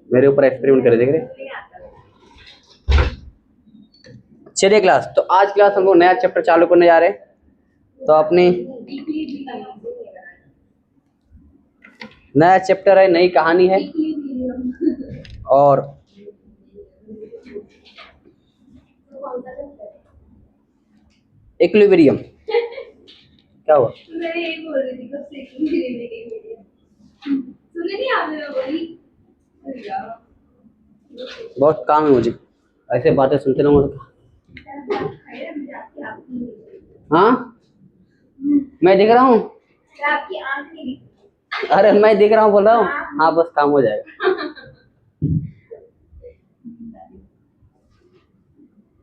मेरे ऊपर एक्सपेरिमेंट करे, देख रहे। चलिए क्लास, तो आज क्लास हम लोग नया चैप्टर चालू करने जा रहे हैं। तो अपनी नया चैप्टर है, नई कहानी है। और इक्विलिब्रियम क्या हुआ? मैं यही बोल रही थी कब से इक्विलिब्रियम। सुने नहीं आपने? मैं बोली बहुत काम है मुझे, ऐसे बातें सुनते रहूंगा तो। हाँ मैं दिख रहा हूँ, आपकी आंख नहीं दिख। अरे मैं दिख रहा हूँ, बोल रहा हूँ। हाँ बस काम हो जाएगा।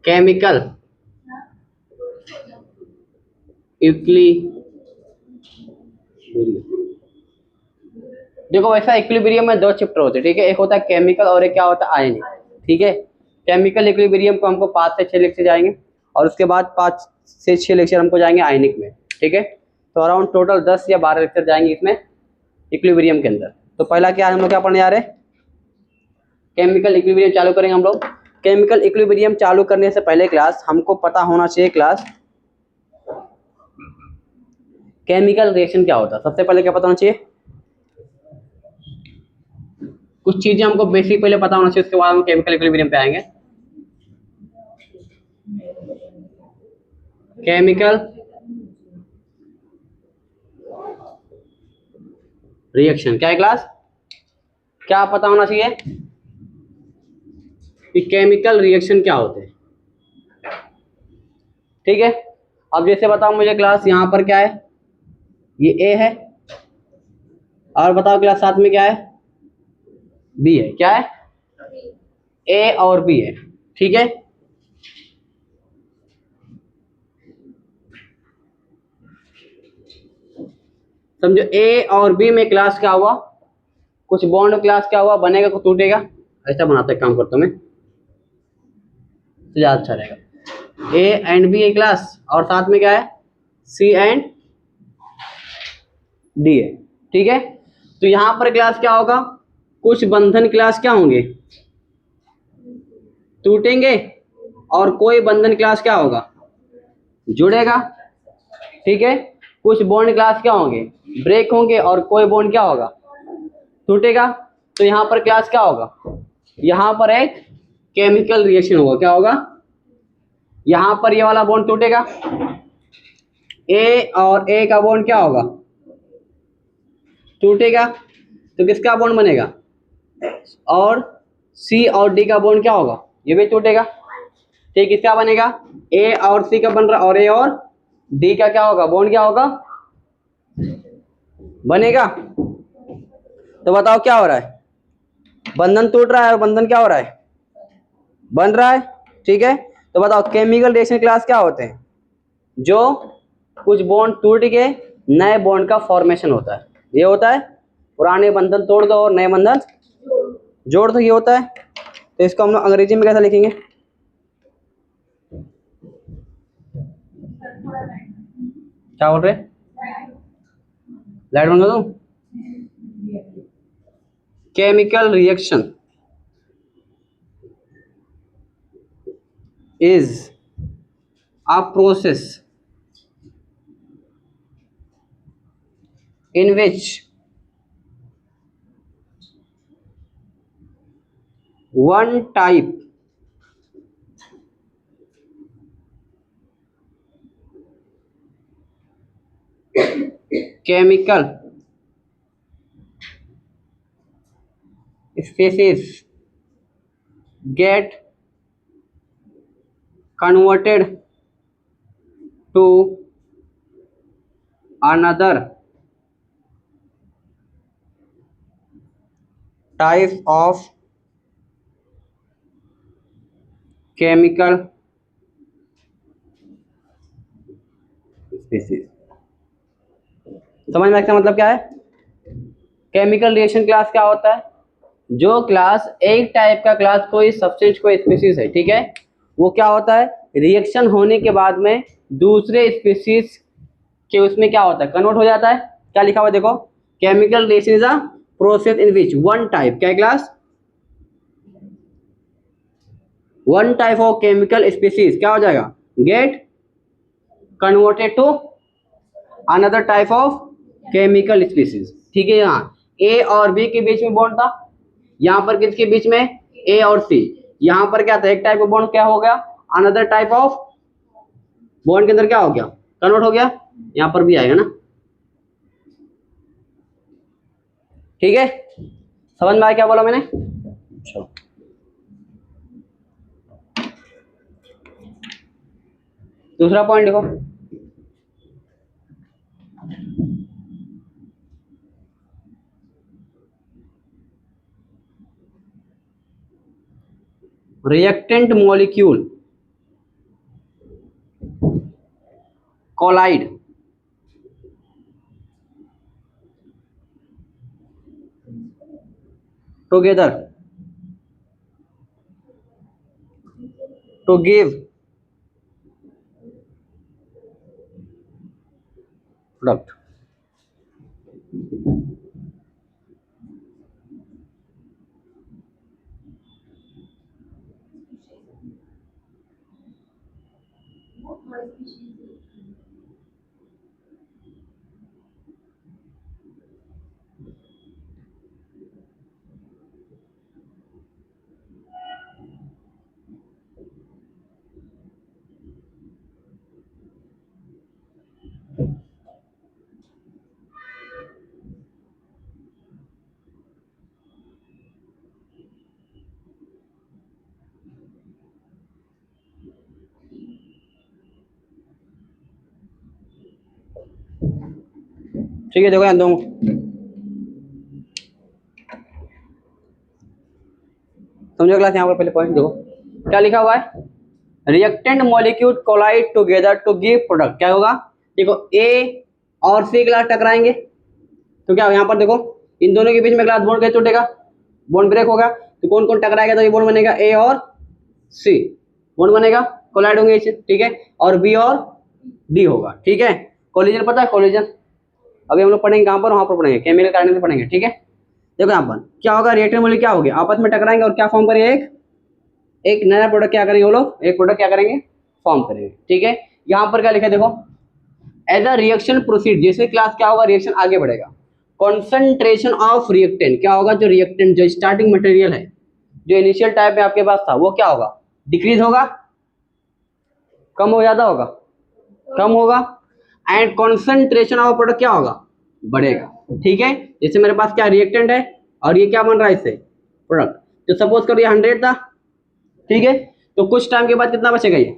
केमिकल इक्विलिब्रियम, देखो वैसा इक्विलिब्रियम में दो चैप्टर होते हैं, ठीक है। एक होता है केमिकल और एक क्या होता है, आयनिक, ठीक है। केमिकल इक्विलिब्रियम को हमको 5 से 6 लेक्चर जाएंगे और उसके बाद 5 से 6 लेक्चर हमको जाएंगे आयनिक में, ठीक है। तो अराउंड टोटल 10 या 12 लेक्चर जाएंगे इसमें इक्विलिब्रियम के अंदर। तो पहला क्या हम लोग क्या पढ़ने जा रहे हैं? केमिकल इक्विलिब्रियम चालू करेंगे हम लोग। केमिकल इक्विलिब्रियम चालू करने से पहले क्लास हमको पता होना चाहिए क्लास केमिकल रिएक्शन क्या होता है। सबसे पहले क्या पता होना चाहिए? कुछ चीजें हमको बेसिक पहले पता होना चाहिए, उसके बाद हम केमिकल इक्विलिब्रियम पे आएंगे। केमिकल रिएक्शन क्या है क्लास? क्या पता होना चाहिए कि केमिकल रिएक्शन क्या होते हैं, ठीक है। अब जैसे बताओ मुझे क्लास, यहाँ पर क्या है? ये ए है, और बताओ क्लास साथ में क्या है? बी है। क्या है? ए और बी है, ठीक है। समझो ए और बी में क्लास क्या हुआ? कुछ बॉन्ड क्लास क्या हुआ? बनेगा कुछ टूटेगा। ऐसा बनाते काम करता हूं मैं, तो ज्यादा अच्छा रहेगा। ए एंड बी है क्लास, और साथ में क्या है? सी एंड डी है, ठीक है। तो यहां पर क्लास क्या होगा? कुछ बंधन क्लास क्या होंगे? टूटेंगे, और कोई बंधन क्लास क्या होगा? जुड़ेगा, ठीक है। कुछ बॉन्ड क्लास क्या होंगे? ब्रेक होंगे, और कोई बॉन्ड क्या होगा? टूटेगा। तो यहाँ पर क्लास क्या होगा? यहाँ पर एक केमिकल रिएक्शन होगा। क्या होगा? यहाँ पर ये वाला बॉन्ड टूटेगा, ए और ए का बॉन्ड क्या होगा? टूटेगा। तो किसका बॉन्ड बनेगा? और सी और डी का बॉन्ड क्या होगा? ये भी टूटेगा, ठीक। किसका बनेगा? ए और सी का बन रहा, और ए और डी का क्या होगा? बॉन्ड क्या होगा? बनेगा। तो बताओ क्या हो रहा है? बंधन टूट रहा है और बंधन क्या हो रहा है? बन रहा है, ठीक है। तो बताओ केमिकल रिएक्शन क्लास क्या होते हैं? जो कुछ बॉन्ड टूट के नए बॉन्ड का फॉर्मेशन होता है, ये होता है। पुराने बंधन तोड़ दो और नए बंधन जोड़ दो, ये होता है। तो इसको हम लोग अंग्रेजी में कैसा लिखेंगे? क्या बोल रहे? लाइट बंद कर दूं? Chemical reaction is a process in which one type chemical species get converted to another type of chemical species। समझ में इसका मतलब क्या है? केमिकल रिएक्शन क्लास क्या होता है? जो क्लास एक टाइप का क्लास कोई सब्सटेंस कोई स्पीसीज है, ठीक है, वो क्या होता है? रिएक्शन होने के बाद में दूसरे स्पीसीज के उसमें क्या होता है? कन्वर्ट हो जाता है। क्या लिखा हुआ देखो? Chemical reaction is a process in which one type, क्या class, one type of chemical species क्या हो जाएगा, get converted to another type of chemical species. ठीक है, यहाँ ए और बी के बीच में बॉन्ड था, यहाँ पर किसके बीच में, ए और सी, यहाँ पर क्या था, एक टाइप का बॉन्ड क्या हो गया, अनदर टाइप ऑफ बॉन्ड के अंदर क्या हो गया, कन्वर्ट हो गया, यहाँ पर भी आएगा ना। ठीक है, समझ में आया क्या बोला मैंने। चलो दूसरा पॉइंट देखो, reactant molecule collide together to give product. ठीक है, देखो यहाँ दो समझो क्लास, यहाँ पर पहले पॉइंट देखो क्या लिखा हुआ है, reactant molecule collide together to give product, क्या होगा, देखो ए और सी क्लास टकराएंगे तो क्या, यहाँ पर देखो इन दोनों के बीच में क्लास बॉन्ड कैसे टूटेगा, बॉन्ड ब्रेक होगा, तो कौन कौन टकराएगा, तो ये बॉन्ड बनेगा ए और सी, बॉन्ड बनेगा, कोलाइड होंगे इससे, ठीक है, और बी और डी होगा। ठीक है, कोलिजन पता है, कोलिजन अभी हम लोग पढ़ेंगे कहाँ पर, वहां पर पढ़ेंगे, केमिकल काइनेटिक्स में पढ़ेंगे। ठीक है, देखो यहाँ पर क्या होगा, रिएक्टेंट मॉलिक्यूल क्या होगा, आपस में टकराएंगे और क्या फॉर्म करेंगे, एक नया प्रोडक्ट क्या करेंगे वो लोग, एक प्रोडक्ट क्या करेंगे, फॉर्म करेंगे। ठीक है, यहाँ पर क्या लिखा है देखो, एज अ रिएक्शन प्रोसीड, जैसे क्लास क्या होगा, रिएक्शन आगे बढ़ेगा, कॉन्सेंट्रेशन ऑफ रिएक्टेंट क्या होगा, जो रिएक्टेंट जो स्टार्टिंग मटेरियल है, जो इनिशियल टाइप में आपके पास था, वो क्या होगा, डिक्रीज होगा, कम हो, ज्यादा होगा, कम होगा, एंड कॉन्सेंट्रेशन ऑफ प्रोडक्ट क्या होगा, बढ़ेगा। ठीक है, जैसे मेरे पास क्या रिएक्टेंट है और ये क्या बन रहा है इससे, प्रोडक्ट, तो सपोज करो ये 100 था, ठीक है, तो कुछ टाइम के बाद कितना बचेगा, ये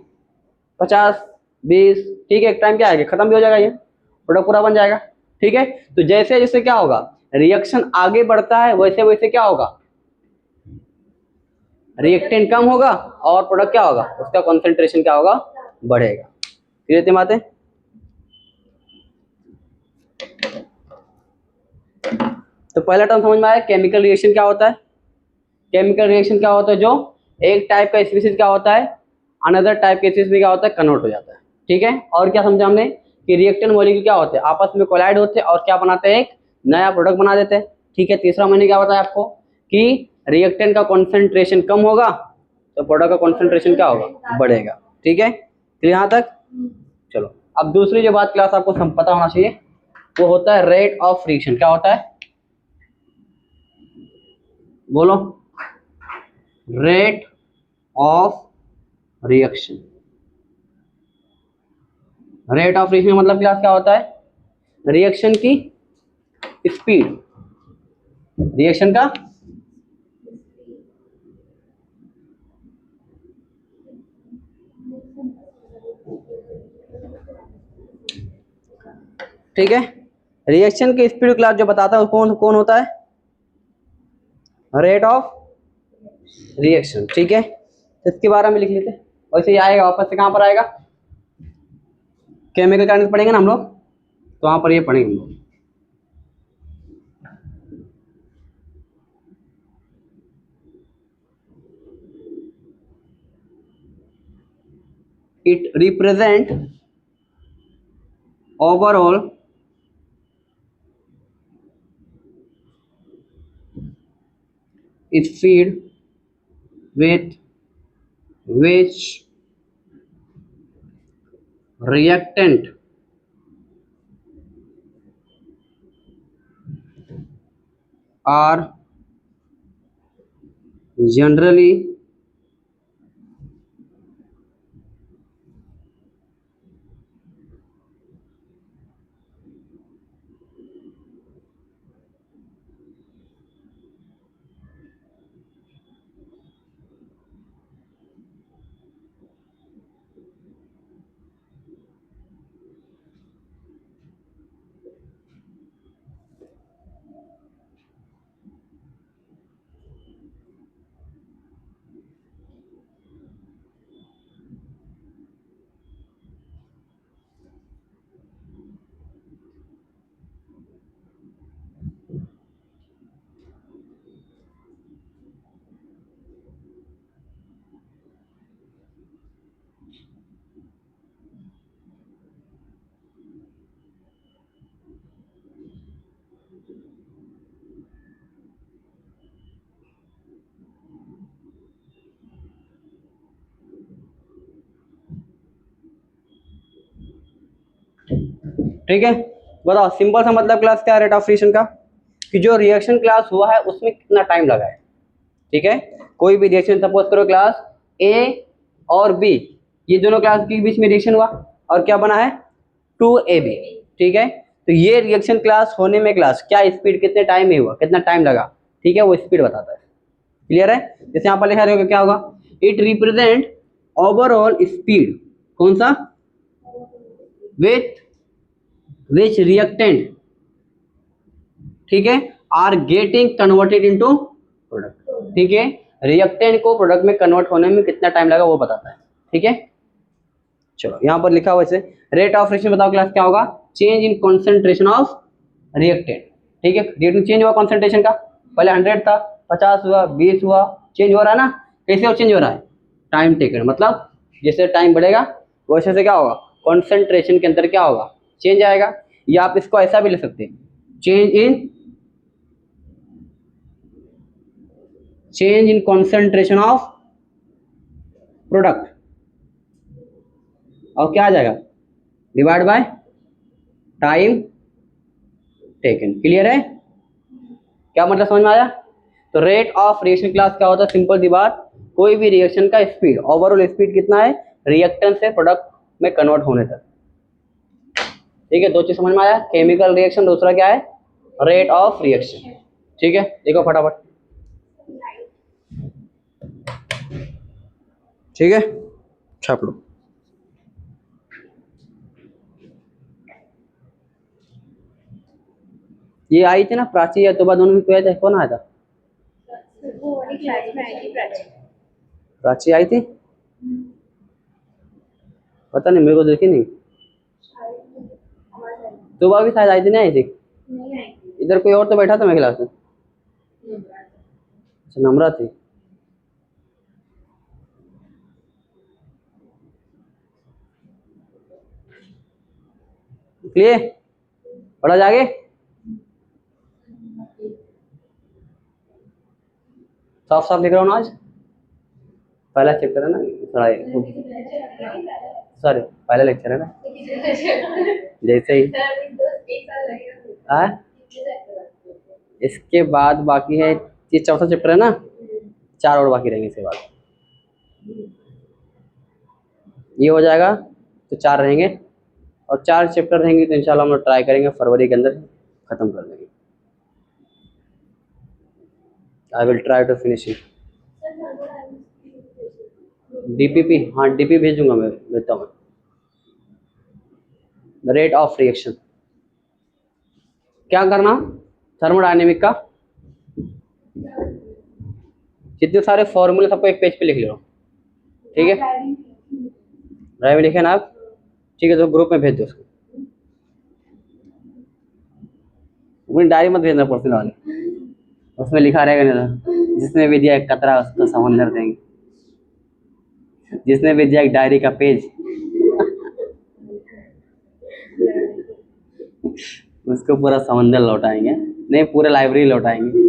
50 20, ठीक है, एक टाइम क्या आएगा, खत्म भी हो जाएगा, ये प्रोडक्ट पूरा बन जाएगा। ठीक है, तो जैसे जैसे क्या होगा, रिएक्शन आगे बढ़ता है, वैसे वैसे क्या होगा, रिएक्टेंट कम होगा और प्रोडक्ट क्या होगा, उसका कॉन्सेंट्रेशन क्या होगा, बढ़ेगा। क्लियर है बातें। तो पहला टर्म समझ में आया, केमिकल रिएक्शन क्या होता है, केमिकल रिएक्शन क्या होता है, जो एक टाइप का स्पीसीज क्या होता है, अनदर टाइप के स्पीसीज में क्या होता है, कन्वर्ट हो जाता है। ठीक है, और क्या समझा हमने कि रिएक्टेंट मॉलिक्यूल क्या होते हैं, आपस में कोलाइड होते हैं और क्या बनाते हैं, एक नया प्रोडक्ट बना देते हैं। ठीक है, तीसरा मैंने क्या बताया आपको कि रिएक्टेंट का कॉन्सेंट्रेशन कम होगा तो प्रोडक्ट का कॉन्सेंट्रेशन क्या होगा, बढ़ेगा। ठीक है, तो यहाँ तक चलो, अब दूसरी जो बात क्लास आपको पता होना चाहिए वो होता है रेट ऑफ रिएक्शन। क्या होता है, बोलो, rate of reaction. Rate of reaction मतलब क्लास क्या होता है, रिएक्शन की स्पीड, रिएक्शन का ठीक है, रिएक्शन की स्पीड क्लास जो बताता है कौन कौन होता है, रेट ऑफ रिएक्शन। ठीक है, तो इसके बारे में लिख लेते हैं, वैसे ही आएगा वापस से, कहाँ पर आएगा, केमिकल काइनेटिक्स पढ़ेंगे ना हम लोग, तो वहां पर ये पढ़ेंगे हम लोग। It represent overall speed with which reactant are generally ठीक है। बताओ सिंपल सा मतलब क्लास क्या है रेट ऑफ रिएक्शन का, कि जो रिएक्शन क्लास हुआ है उसमें कितना टाइम लगा है। ठीक है, कोई भी रिएक्शन सपोज करो क्लास ए और बी, ये दोनों क्लास के बीच में रिएक्शन हुआ और क्या बना है 2AB। ठीक है, तो ये रिएक्शन क्लास होने में क्लास क्या स्पीड कितने टाइम में हुआ, कितना टाइम लगा। ठीक है, वो स्पीड बताता है। क्लियर है, जैसे यहाँ पर लिखा रहेगा क्या होगा, इट रिप्रेजेंट ओवरऑल स्पीड, कौन सा, विथ विच रिएक्टेंट, ठीक है, are getting converted into product. ठीक है, रिएक्टेंट को प्रोडक्ट में कन्वर्ट होने में कितना टाइम लगा वो बताता है। ठीक है, चलो यहाँ पर लिखा हुआ है रेट ऑफ रिएक्शन बताओ क्लास क्या होगा, change in concentration of reactant. ठीक है, रिएक्टेंट चेंज हुआ कॉन्सेंट्रेशन का, पहले 100 था 50 हुआ 20 हुआ, चेंज हो रहा है ना, कैसे और चेंज हो रहा है, टाइम टेकन, मतलब जैसे टाइम बढ़ेगा वैसे से क्या होगा, कॉन्सेंट्रेशन के अंदर क्या होगा, चेंज आएगा। या आप इसको ऐसा भी लिख सकते हैं, change in concentration of product, और क्या आ जाएगा, divide by time taken. Clear है, क्या मतलब समझ में आया। तो रेट ऑफ रिएक्शन क्लास क्या होता है, सिंपल सी बात, कोई भी रिएक्शन का स्पीड, ओवरऑल स्पीड कितना है रिएक्टेंट से प्रोडक्ट में कन्वर्ट होने तक। ठीक है, दो चीज समझ में आया, केमिकल रिएक्शन, दूसरा क्या है रेट ऑफ रिएक्शन। ठीक है, देखो फटाफट। ठीक है, छाप लो। ये आई थी ना प्राची या तो बाद दोनों में कोई आया था, कौन आया था, वो वाली क्लास में आई थी प्राची। प्राची आई थी, पता नहीं मेरे को देखी नहीं, सुबह भी शायद आई थी, नहीं आई थी, नहीं आई थी, इधर कोई और तो बैठा था मेरे क्लास में, अच्छा नम्रा थी। क्लियर, पढ़ा जागे, साफ साफ लिख रहा हूँ ना आज, पहला चैप्टर है ना थोड़ा, सॉरी पहला लेक्चर है ना, जैसे ही इसके बाद बाकी है, ये चौथा चैप्टर है ना, 4 और बाकी रहेंगे इसके बाद, ये हो जाएगा तो 4 रहेंगे, और 4 चैप्टर रहेंगे तो इंशाल्लाह हम लोग ट्राई करेंगे फरवरी के अंदर खत्म कर देंगे। I will try to finish it. DPP, हाँ डीपी भेजूंगा मैं, भेजता हूँ। रेट ऑफ रिएक्शन क्या करना, थर्मोडायनेमिक का जितने सारे फॉर्मूले सबको एक पेज पे लिख लो। ठीक है, ड्राइव में लिखे ना आप, ठीक है, तो ग्रुप में भेज दो उसको, अपनी डायरी मत भेजना पर्सनल वाले, उसमें लिखा रहेगा नहीं, जिसने भी दिया एक कतरा उसको समंदर देंगे, जिसने भी दिया एक डायरी का पेज उसको पूरा समंदर लौटाएंगे, नहीं पूरा लाइब्रेरी लौटाएंगे।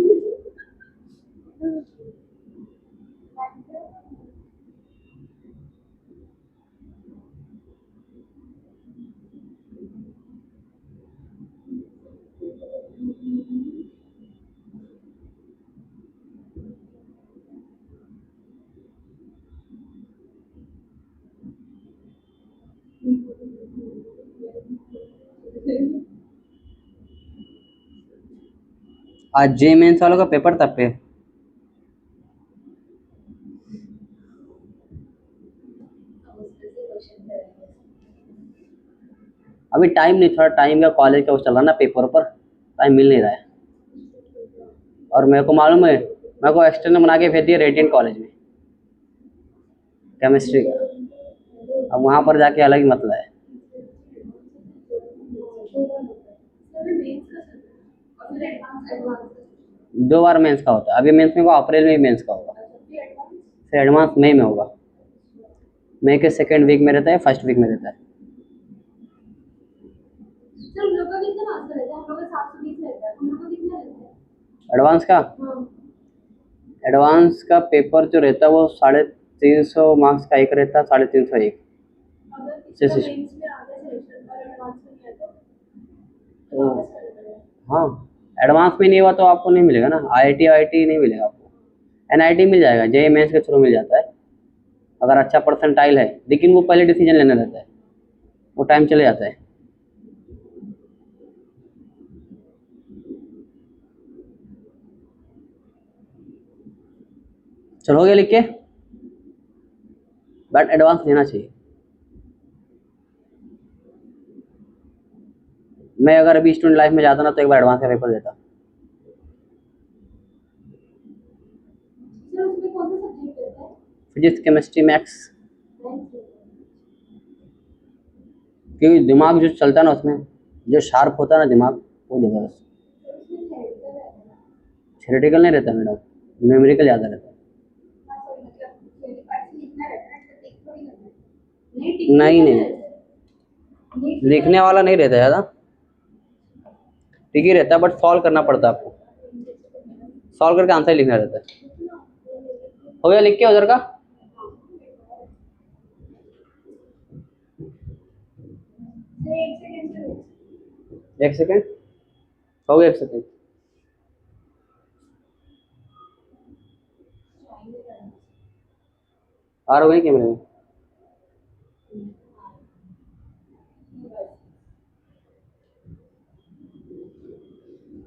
आज जे मेंस वालों का पेपर तब पे अभी टाइम नहीं, थोड़ा टाइम का कॉलेज का वो चल रहा ना, पेपर पर टाइम मिल नहीं रहा है। और मेरे को मालूम है, मेरे को एक्सटर्नल बना के भेज दिया रेडियंट कॉलेज में केमिस्ट्री का। अब वहाँ पर जाके अलग ही मतलब है। दो बार मेंस का होता है। अभी मेंस में होगा, अप्रैल में मेंस का होगा, फिर एडवांस मई में होगा। मई के सेकेंड वीक में रहता है, फर्स्ट वीक में रहता है। एडवांस का, एडवांस का पेपर जो रहता है वो 350 मार्क्स का एक रहता है, 350 एक। तो हाँ, एडवांस में नहीं हुआ तो आपको नहीं मिलेगा ना, आईआईटी नहीं मिलेगा आपको, एनआईटी मिल जाएगा, जेईई मेंस के थ्रू मिल जाता है अगर अच्छा परसेंटाइल है, लेकिन वो पहले डिसीजन लेना रहता है, वो टाइम चले जाता है। चलो हो गया लिख के, बट एडवांस लेना चाहिए। मैं अगर अभी स्टूडेंट लाइफ में जाता ना तो एक बार एडवांस का पेपर देता। फिजिक्स, केमिस्ट्री, मैथ्स, क्योंकि दिमाग जो चलता है ना उसमें, जो शार्प होता है ना दिमाग, वो जबरदस्त। थ्योरेटिकल नहीं रहता मैडम, न्यूमेरिकल ज़्यादा रहता है। नहीं नहीं, लिखने वाला नहीं रहता ज़्यादा, ठीक ही रहता है, बट सॉल्व करना पड़ता है आपको, सॉल्व करके आंसर लिखना रहता है। हो गया लिख के उधर का? एक सेकेंड, हो गया, एक सेकेंड। आ रहा हो गई कैमरे में?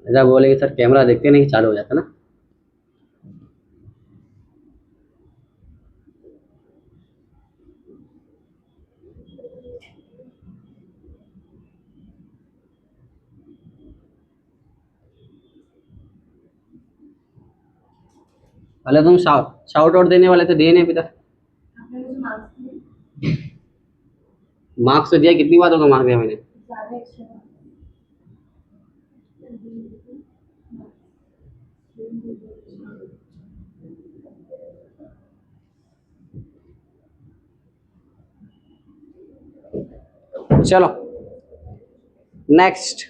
ऐसा बोलेंगे सर कैमरा देखते नहीं चालू हो जाता ना। पहले तुम शाउट आउट देने वाले थे, दिए नहीं अभी तक। मार्क्स तो दिया, कितनी बार होगा मार्क्स दिया मैंने? चलो नेक्स्ट,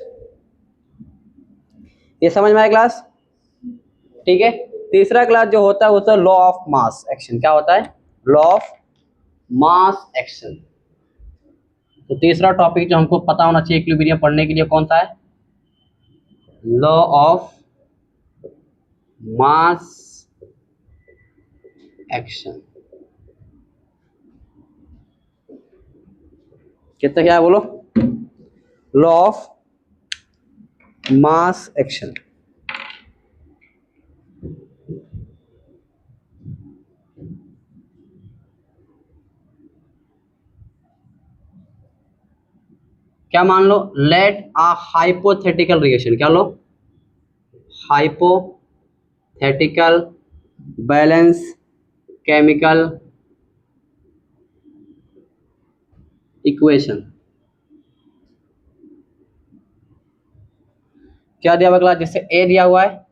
ये समझ में आया क्लास? ठीक है, तीसरा क्लास जो होता है वो लॉ ऑफ मास एक्शन। क्या होता है? Law of mass action. तो तीसरा टॉपिक जो हमको पता होना चाहिए इक्विलिब्रियम पढ़ने के लिए कौन सा है? Law of mass action. कितना क्या है बोलो? Law of mass action. क्या मान लो? लेट अ हाइपोथेटिकल रिएक्शन, क्या लो? Hypothetical balance chemical equation. क्या दिया हुआ क्लास? जैसे ए दिया हुआ है,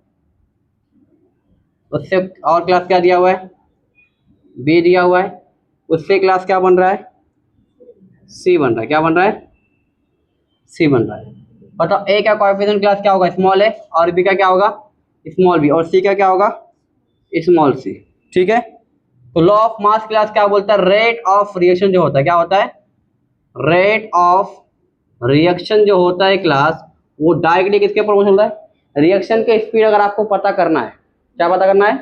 उससे और क्लास क्या दिया हुआ है? बी दिया हुआ है, उससे क्लास क्या बन रहा है? सी बन रहा है। क्या बन रहा है? सी बन रहा है। बताओ ए का कोएफिशिएंट क्लास क्या होगा? स्मॉल ए, और बी का क्या होगा? स्मॉल बी, और सी का क्या होगा? Small C. ठीक है, तो लॉ ऑफ मास क्लास क्या बोलता है? रेट ऑफ रिएक्शन जो होता है, क्या होता है? रेट ऑफ रिएक्शन जो होता है क्लास, वो डायरेक्टली किसके ऊपर चल रहा है? रिएक्शन के स्पीड अगर आपको पता करना है, क्या पता करना है?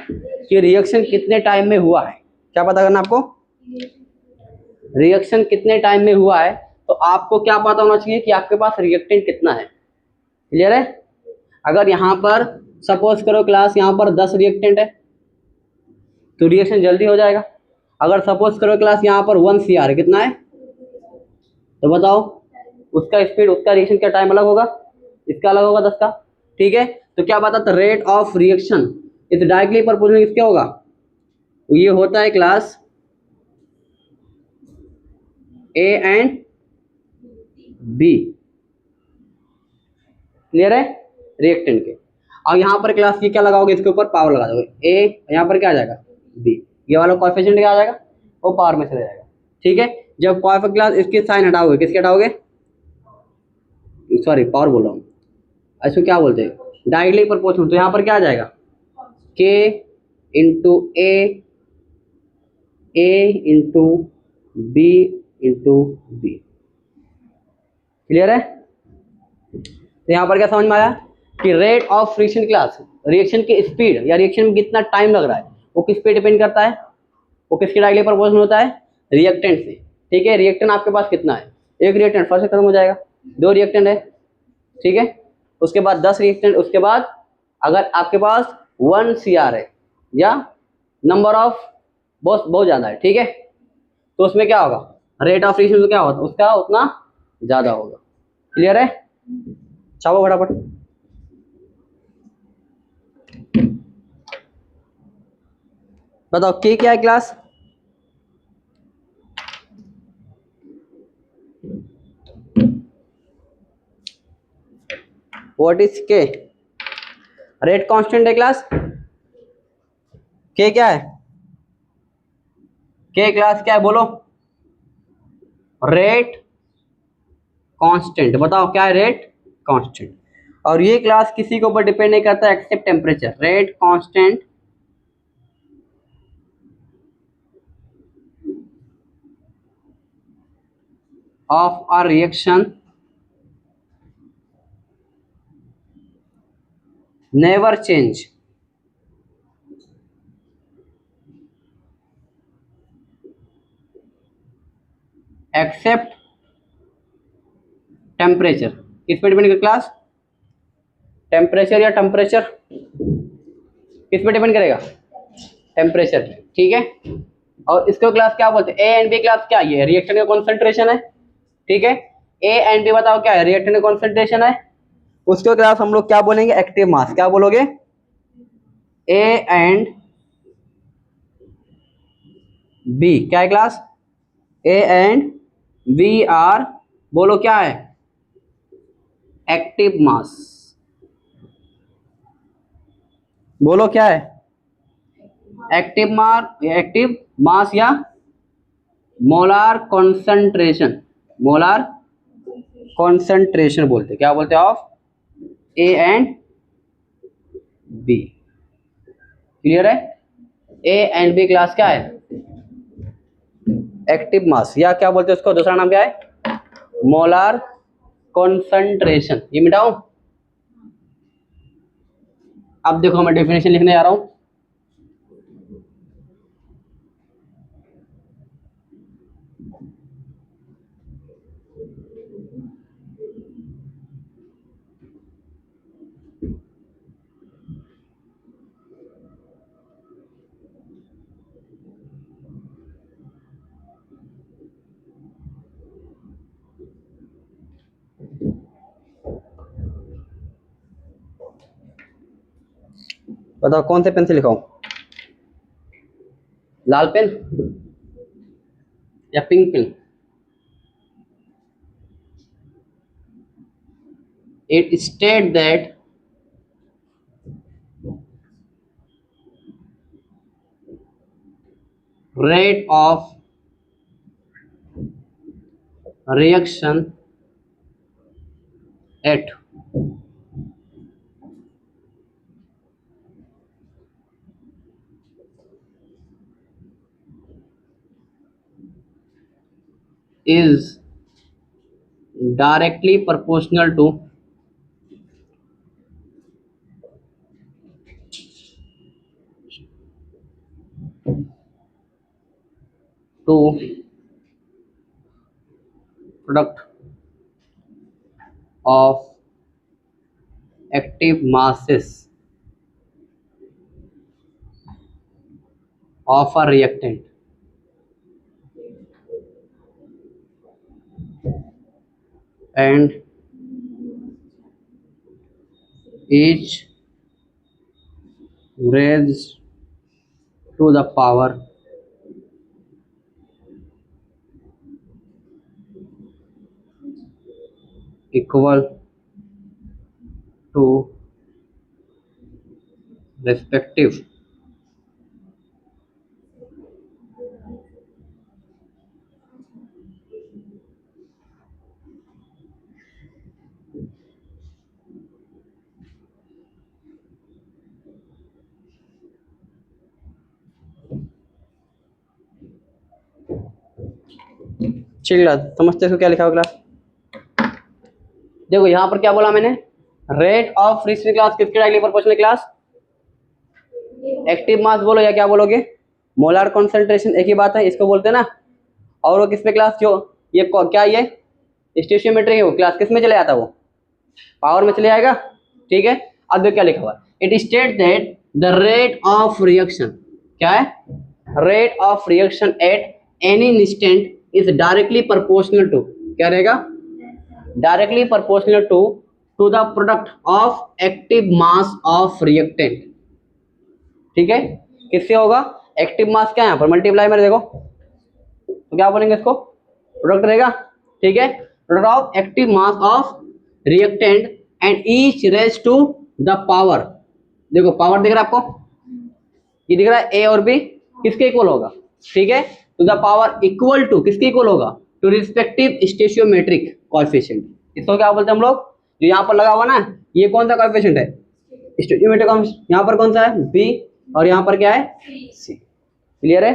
कि रिएक्शन कितने टाइम में हुआ है। क्या पता करना है आपको? रिएक्शन कितने टाइम में हुआ है, तो आपको क्या पता होना चाहिए कि आपके पास रिएक्टेंट कितना है। क्लियर है? अगर यहाँ पर सपोज करो क्लास यहाँ पर 10 रिएक्टेंट है तो रिएक्शन जल्दी हो जाएगा। अगर सपोज करो क्लास यहाँ पर 1 CR है, कितना है तो बताओ, उसका स्पीड, उसका रिएक्शन का टाइम अलग होगा, इसका अलग होगा 10 का। ठीक है, तो क्या बताता, rate of reaction is directly proportional किसके होगा, ये होता है class A and B, clear है, रिएक्टेंट के। और यहाँ पर क्लास की क्या लगाओगे, इसके ऊपर पावर लगा दोगे, ए यहाँ पर क्या आ जाएगा बी, ये वाला कोएफिशिएंट क्या आ जाएगा, वो पावर में चला जाएगा। ठीक है, जब कोएफिशिएंट क्लास इसके साइन हटाओगे, किसके हटाओगे, सॉरी पावर बोल रहा हूँ, इसको क्या बोलते हैं, डायरेक्टली प्रोपोर्शनल, तो यहाँ पर क्या आ जाएगा K into A into B into B, clear है। तो यहाँ पर क्या समझ में आया कि rate of reaction class, reaction की स्पीड या रिएक्शन में कितना टाइम लग रहा है वो किस पे डिपेंड करता है, वो किसके डायरेक्टली प्रोपोर्शनल होता है, रिएक्टेंट से। ठीक है, रिएक्टेंट आपके पास कितना है, एक रिएक्टेंट फर्स्ट से खत्म हो जाएगा, 2 रिएक्टेंट है, ठीक है, उसके बाद 10 रिएक्टेंट, उसके बाद अगर आपके पास 1 CR है या नंबर ऑफ बहुत ज़्यादा है, ठीक है, तो उसमें क्या होगा, रेट ऑफ रिएक्शन क्या होगा, उसका उतना ज़्यादा होगा। क्लियर है, चाहो फटाफट। बताओ के क्या है क्लास, व्हाट इज के, रेट कांस्टेंट है क्लास, के क्या है, के क्लास क्या है बोलो, रेट कांस्टेंट, बताओ क्या है, रेट कांस्टेंट। और ये क्लास किसी के ऊपर डिपेंड नहीं करता except temperature, rate constant of a reaction never change except temperature, किस पे डिपेंड कर क्लास, टेम्परेचर या टेम्परेचर, किस पे डिपेंड करेगा, टेम्परेचर पे। ठीक है, और इसको क्लास क्या बोलते हैं, ए एंड बी क्लास क्या है, रिएक्टेंट का कॉन्सेंट्रेशन है। ठीक है, ए एंड बी बताओ क्या है, रिएक्टेंट का कॉन्सेंट्रेशन है, उसको क्लास हम लोग क्या बोलेंगे, एक्टिव मास, क्या बोलोगे, ए एंड बी क्या है class, A and B are, बोलो क्या है, एक्टिव मास, बोलो क्या है, एक्टिव मास या मोलार कॉन्सेंट्रेशन, मोलार कॉन्सेंट्रेशन बोलते, क्या बोलते हैं, of A and B. Clear है, ए एंड बी क्लास क्या है, एक्टिव मास, या क्या बोलते हैं उसको, दूसरा नाम क्या है, मोलार कॉन्सेंट्रेशन। ये मिटाऊं, अब देखो मैं डेफिनेशन लिखने जा रहा हूं, बताओ कौन से पेन से लिखाऊं, लाल पेन या pink pen. It states that rate of reaction at is directly proportional to product of active masses of a reactant and each raised to the power equal to respective ठीक है समझते हो क्या लिखा हुआ क्लास। देखो यहाँ पर क्या बोला मैंने, रेट ऑफ फ्रिक्शन क्लास किसके directly proportional class, active mass बोलो या क्या बोलोगे, मोलार कॉन्सेंट्रेशन एक ही बात है, इसको बोलते हैं ना। और वो किस पे क्लास, जो ये क्या ये स्टोइचियोमेट्री है, वो क्लास किस में चले जाता है, वो पावर में चले जाएगा। ठीक है, अब देखो क्या लिखा हुआ है, it state that the rate of reaction, क्या है, rate of reaction at any instant is directly proportional to, क्या रहेगा, directly proportional to the product of active mass of reactant. ठीक है, किससे होगा, एक्टिव मास क्या है यहाँ पर मल्टीप्लाई में देखो तो क्या बोलेंगे इसको, प्रोडक्ट रहेगा। ठीक है, product of active mass of reactant and each raise to the power, देखो पावर दिख रहा है आपको, ये दिख रहा है ए और बी किसके इक्वल होगा। ठीक है, to the power equal to किसके इक्वल होगा, टू रिस्पेक्टिव स्टेशियोमेट्रिक कोएफिशिएंट, इसको क्या बोलते हैं हम लोग, जो यहाँ पर लगा हुआ ना, ये कौन सा कोएफिशिएंट है, स्टेशियोमेट्रिक, यहाँ पर कौन सा है बी और यहाँ पर क्या है सी, क्लियर है।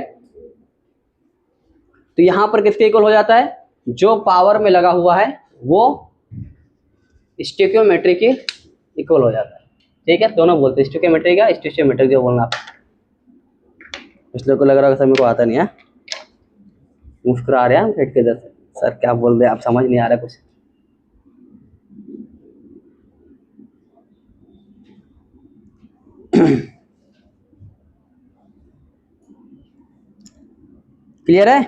तो यहाँ पर किसके इक्वल हो जाता है, जो पावर में लगा हुआ है वो स्टेशियोमेट्रिक के इक्वल हो जाता है। ठीक है, दोनों बोलते हैं स्टेशियोमेट्रिक या स्टेशियोमेट्रिक, जो बोलना आप, इसलिए को लग रहा है सर मेरे को आता नहीं है, मुस्कुरा रहे हैं बैठ के इधर से, सर क्या बोल रहे हैं आप, समझ नहीं आ रहा कुछ। क्लियर है,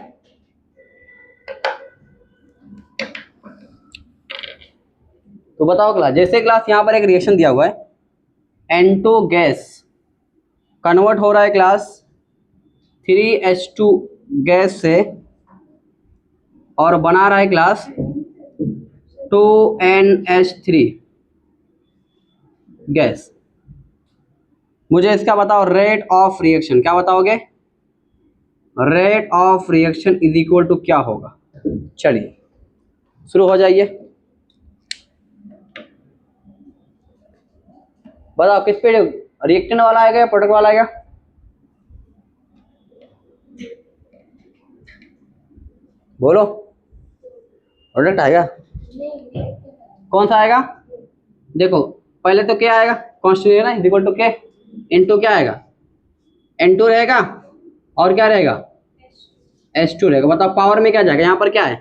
तो बताओ क्लास, जैसे क्लास यहाँ पर एक रिएक्शन दिया हुआ है N2 गैस कन्वर्ट हो रहा है क्लास 3H2 गैस से और बना रहा है क्लास 2NH3 गैस। मुझे इसका बताओ रेट ऑफ रिएक्शन, क्या बताओगे, rate of reaction is equal to क्या होगा। चलिए शुरू हो जाइए, बताओ किस पे रिएक्टेंट वाला आएगा या प्रोडक्ट वाला आएगा, बोलो, प्रोडक्ट आएगा, कौन सा आएगा, देखो पहले तो क्या आएगा, कांस्टेंट है ना, इज इक्वल टू के इनटू क्या आएगा, N2 रहेगा और क्या रहेगा H2 रहेगा। बताओ पावर में क्या जाएगा, यहाँ पर क्या है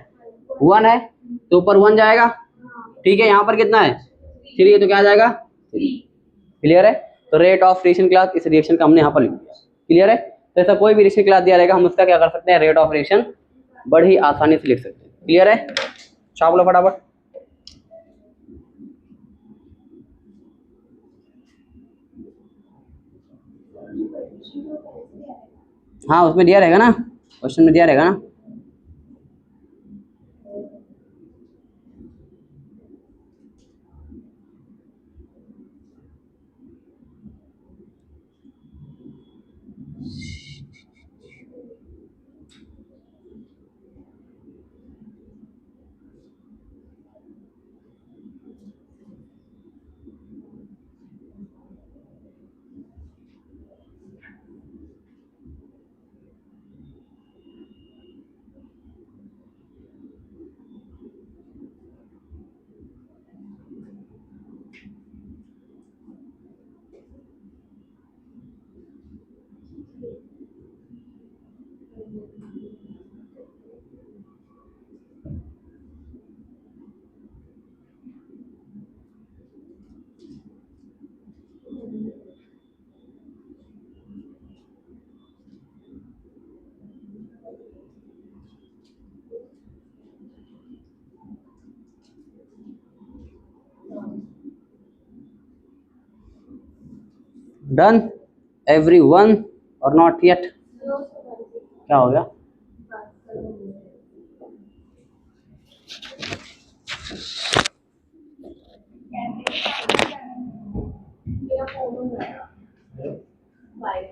1 है तो ऊपर 1 जाएगा। ठीक है, यहाँ पर कितना है 3 है तो क्या जाएगा 3। क्लियर है, तो रेट ऑफ रिएक्शन क्लास इस रिएक्शन का हमने यहाँ पर लिख दिया। क्लियर है, तो ऐसा कोई भी रिएक्शन क्लास दिया रहेगा हम उसका क्या कर सकते हैं, रेट ऑफ रिएक्शन बड़ी आसानी से लिख सकते हैं। क्लियर है, छाप लो फटाफट। हाँ उसमें दिया रहेगा ना, क्वेश्चन में दिया रहेगा ना। डन एवरी वन और नॉट येट? क्या हो गया? मेरा फोन हो गया बाय।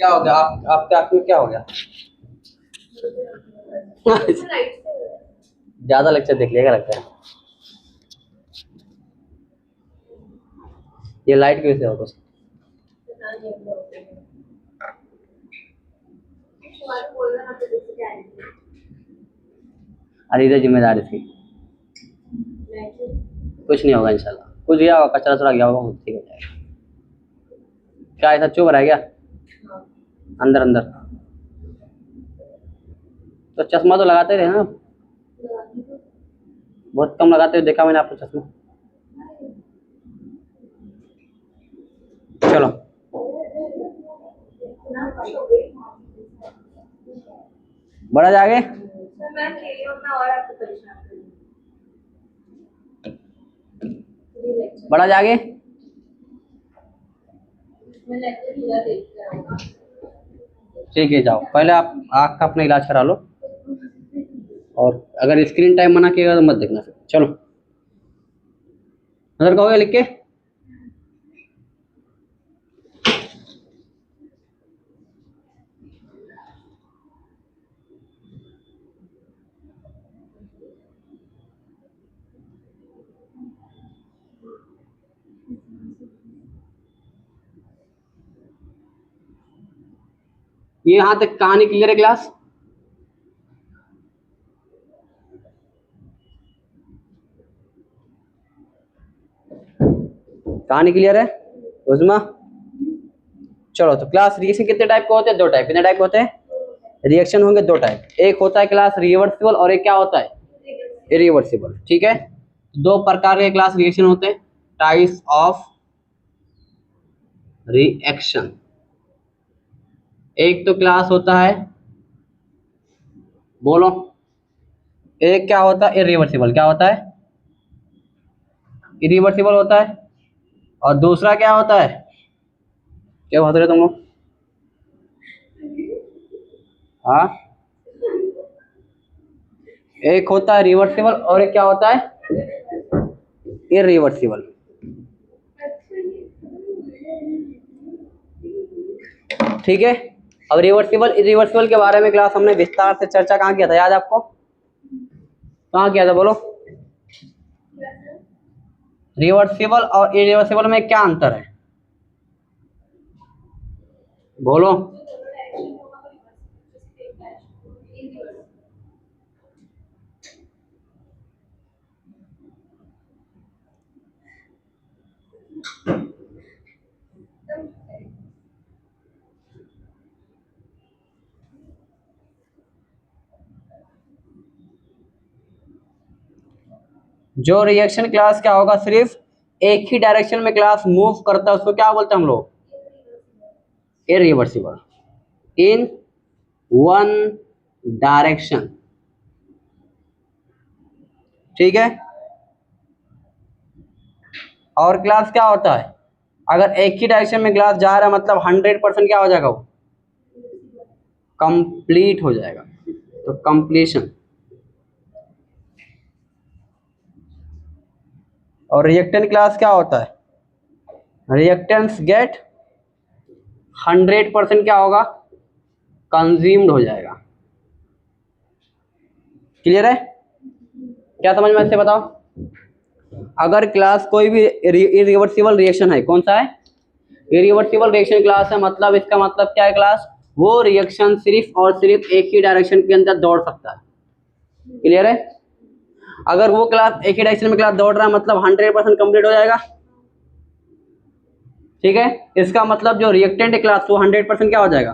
क्या हो गया? आपके आँख में क्या हो गया? ज्यादा लेक्चर देख लिएगा लगता है। ये लाइट कैसे हो कुछ? अरे इधर जिम्मेदारी इसकी, कुछ नहीं होगा इंशाल्लाह। कुछ गया होगा, कचरा चढ़ा गया होगा, वो ठीक हो जाएगा। क्या ऐसा चुभ रहा है क्या अंदर अंदर? तो चश्मा तो लगाते रहे ना, बहुत कम लगाते हुए देखा मैंने आपको चश्मा। चलो बढ़ा जागे। मैं खेली हूँ, मैं और आपको परेशान करूँगी। बढ़ा जागे। मैं लेक्चर पूरा देख कर आऊँगा। ठीक है जाओ, पहले आप आँख का अपना इलाज करा लो, और अगर स्क्रीन टाइम मना किएगा तो मत देखना फिर। चलो नजर का हो गया लिख के? ये यहाँ तक कहानी क्लियर है क्लास? कहानी क्लियर है उस्मा? चलो तो क्लास रिएक्शन कितने टाइप के होते हैं? 2 टाइप। कितने टाइप के होते हैं? रिएक्शन होंगे 2 टाइप। एक होता है क्लास रिवर्सिबल और एक क्या होता है? इरिवर्सिबल। ठीक है, 2 प्रकार के क्लास रिएक्शन होते हैं, टाइप्स ऑफ रिएक्शन। एक तो क्लास होता है, बोलो, एक क्या होता है? इरिवर्सिबल। क्या होता है? इरिवर्सिबल होता है। और दूसरा क्या होता है? क्या बात रहे तुम लोग? हाँ, एक होता है रिवर्सिबल और एक क्या होता है? इरिवर्सिबल। ठीक है, अब रिवर्सिबल इरिवर्सिबल के बारे में क्लास हमने विस्तार से चर्चा कहाँ किया था, याद आपको? कहाँ किया था बोलो? रिवर्सिबल और इरिवर्सिबल में क्या अंतर है बोलो? जो रिएक्शन क्लास क्या होगा, सिर्फ एक ही डायरेक्शन में क्लास मूव करता है, उसको क्या बोलते हैं हम लोग? Irreversible, in one direction. ठीक है, और क्लास क्या होता है? अगर एक ही डायरेक्शन में ग्लास जा रहा है मतलब 100% क्या हो जाएगा? वो कंप्लीट हो जाएगा। तो कंप्लीशन। और रिएक्टेंट क्लास क्या होता है? रिएक्टेंस गेट 100% क्या होगा? कंज्यूम्ड हो जाएगा। क्लियर है? क्या समझ में, इससे बताओ। अगर क्लास कोई भी इरिवर्सिबल रिएक्शन है, कौन सा है? इरिवर्सिबल रिएक्शन क्लास है, मतलब इसका मतलब क्या है क्लास? वो रिएक्शन सिर्फ और सिर्फ एक ही डायरेक्शन के अंदर दौड़ सकता है। क्लियर है? अगर वो क्लास एक ही डायरेक्शन में क्लास दौड़ रहा है मतलब 100% कंप्लीट हो जाएगा। ठीक है, इसका मतलब जो रिएक्टेंट है क्लास वो 100% क्या हो जाएगा?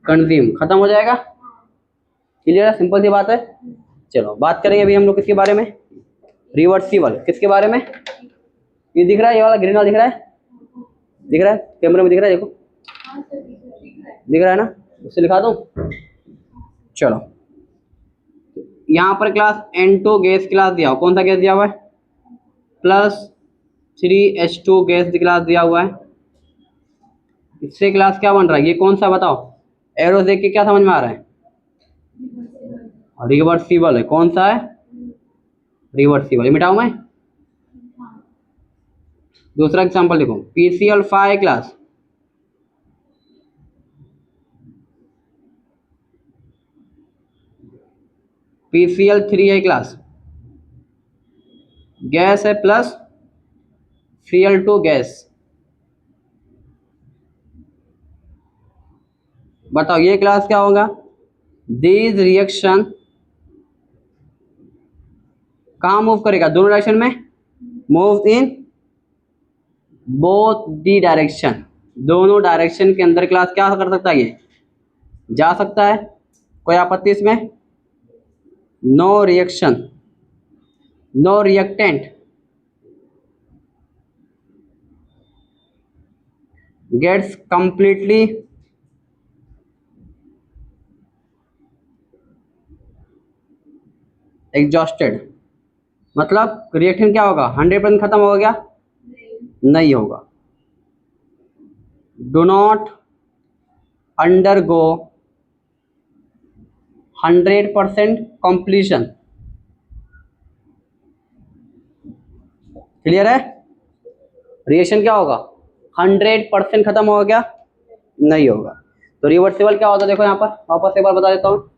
कंज्यूम, खत्म हो जाएगा। क्लियर है? सिंपल सी बात है। चलो बात करेंगे अभी हम लोग किसके बारे में, रिवर्सिबल। किसके बारे में, ये दिख रहा है, ये वाला ग्रीन वाला दिख रहा है, दिख रहा है कैमरे में, दिख रहा है, देखो हाँ सर दिख दिख रहा है ना, उससे लिखा दूं। चलो यहाँ पर क्लास N2 गैस क्लास दिया हुआ, कौन सा गैस दिया हुआ है, +3H2 गैस क्लास दिया हुआ है। इससे क्लास क्या बन रहा है, ये कौन सा बताओ, एरो देख के क्या समझ में आ रहा है, रिवर्सिबल है। कौन सा है, रिवर्सिबल। मिटाऊं मैं, दूसरा एग्जांपल देखो, PCl5 क्लास, PCl3 है क्लास, गैस है +Cl2 गैस। बताओ ये क्लास क्या होगा, दिस रिएक्शन कहाँ मूव करेगा, दोनों डायरेक्शन में, move in both the direction, दोनों डायरेक्शन के अंदर क्लास क्या कर सकता है, ये जा सकता है। कोई आपत्ति इसमें, no reaction, no reactant gets completely exhausted. मतलब रिएक्शन क्या होगा, 100% खत्म हो गया, नहीं होगा। Do not undergo 100% completion. Clear है, रिएक्शन क्या होगा, 100% खत्म हो गया, नहीं होगा। तो रिवर्सिबल क्या होता है, देखो यहाँ पर वापस एक बार बता देता हूँ,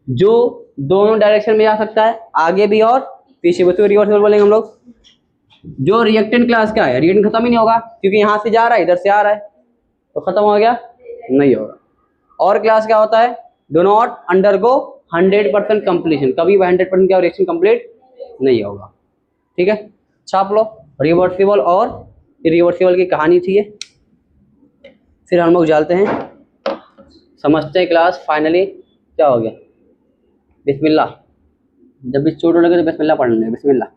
जो दोनों डायरेक्शन में जा सकता है, आगे भी और पीछे भी, तो रिवर्सिबल बोलेंगे हम लोग। जो रिएक्टेंट क्लास का है, रिएक्टेंट खत्म ही नहीं होगा, क्योंकि यहाँ से जा रहा है, इधर से आ रहा है, तो खत्म हो गया, नहीं होगा। और क्लास क्या होता है, डो नॉट अंडरगो 100% कंप्लीशन, कभी 100% का रिएक्शन कंप्लीट नहीं होगा। ठीक है, छाप लो, रिवर्सिबल और इरिवर्सिबल की कहानी थी ये। फिर हम लोग जाते हैं, समझते हैं क्लास फाइनली क्या हो गया। बिस्मिल्लाह, जब भी चोट लगे तो बिस्मिल्लाह पढ़ लेंगे, बिस्मिल्लाह।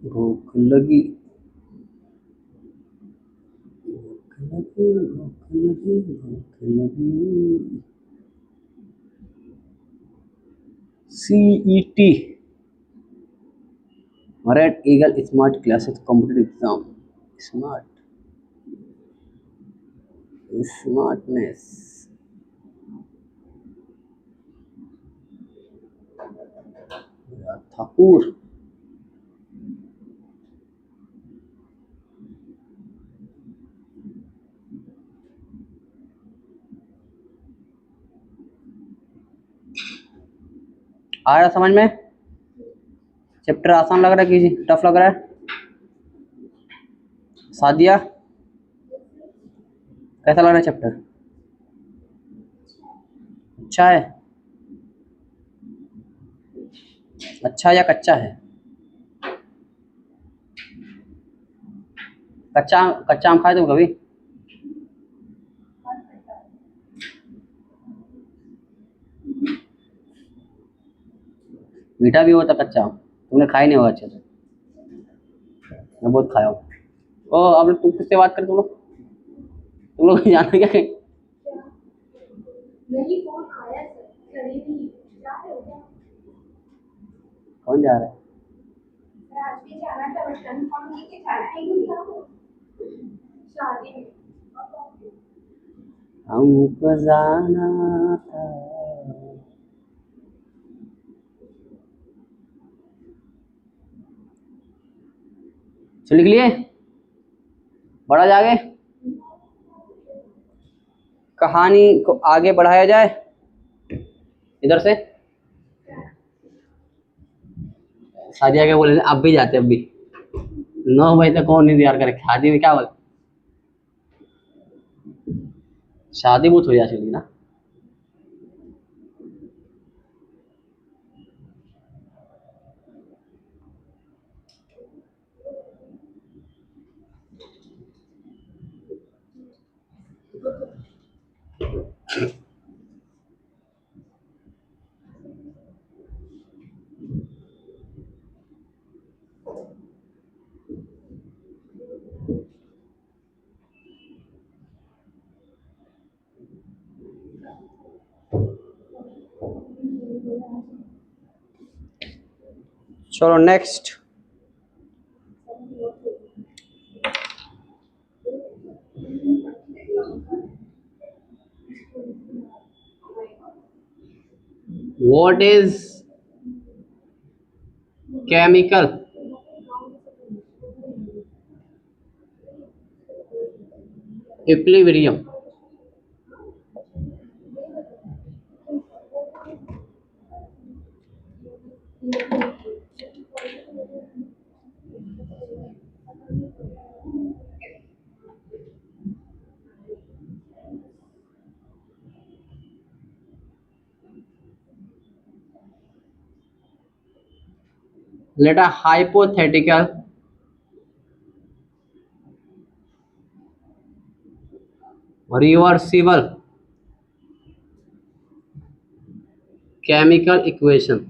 भूख लगी, भूख लगी, भूख लगी, भूख लगी। CET red eagle smart classes competitive exam, smartness. Thakur, आ रहा समझ में, चैप्टर आसान लग रहा है कि टफ लग रहा है, सादिया कैसा लग रहा है चैप्टर, अच्छा है, अच्छा या कच्चा है, कच्चा कच्चा आम खाए तुम कभी, मीठा भी होता कच्चा आम, तुमने खाया नहीं होगा अच्छे से, मैं बहुत खाया हूँ। ओ अब तुम किससे बात कर, तुम लोग जाना क्या कहीं, नहीं फोन आया सर, करी नहीं जा रहे हो क्या? कौन जा रहा है, सर आज भी जाना था, बट कंफर्म नहीं कि जाना है कि नहीं, शादी में। हमको जाना था। चल लिख लिए, बढ़ा जागे, कहानी को आगे बढ़ाया जाए, इधर से शादी आगे बोले अब भी जाते, अब भी 9 बजे तक कौन इंतजार करे, शादी में क्या बोले, शादी बहुत हो जा चली ना। चलो next, what is chemical equilibrium? Let a hypothetical reversible chemical equation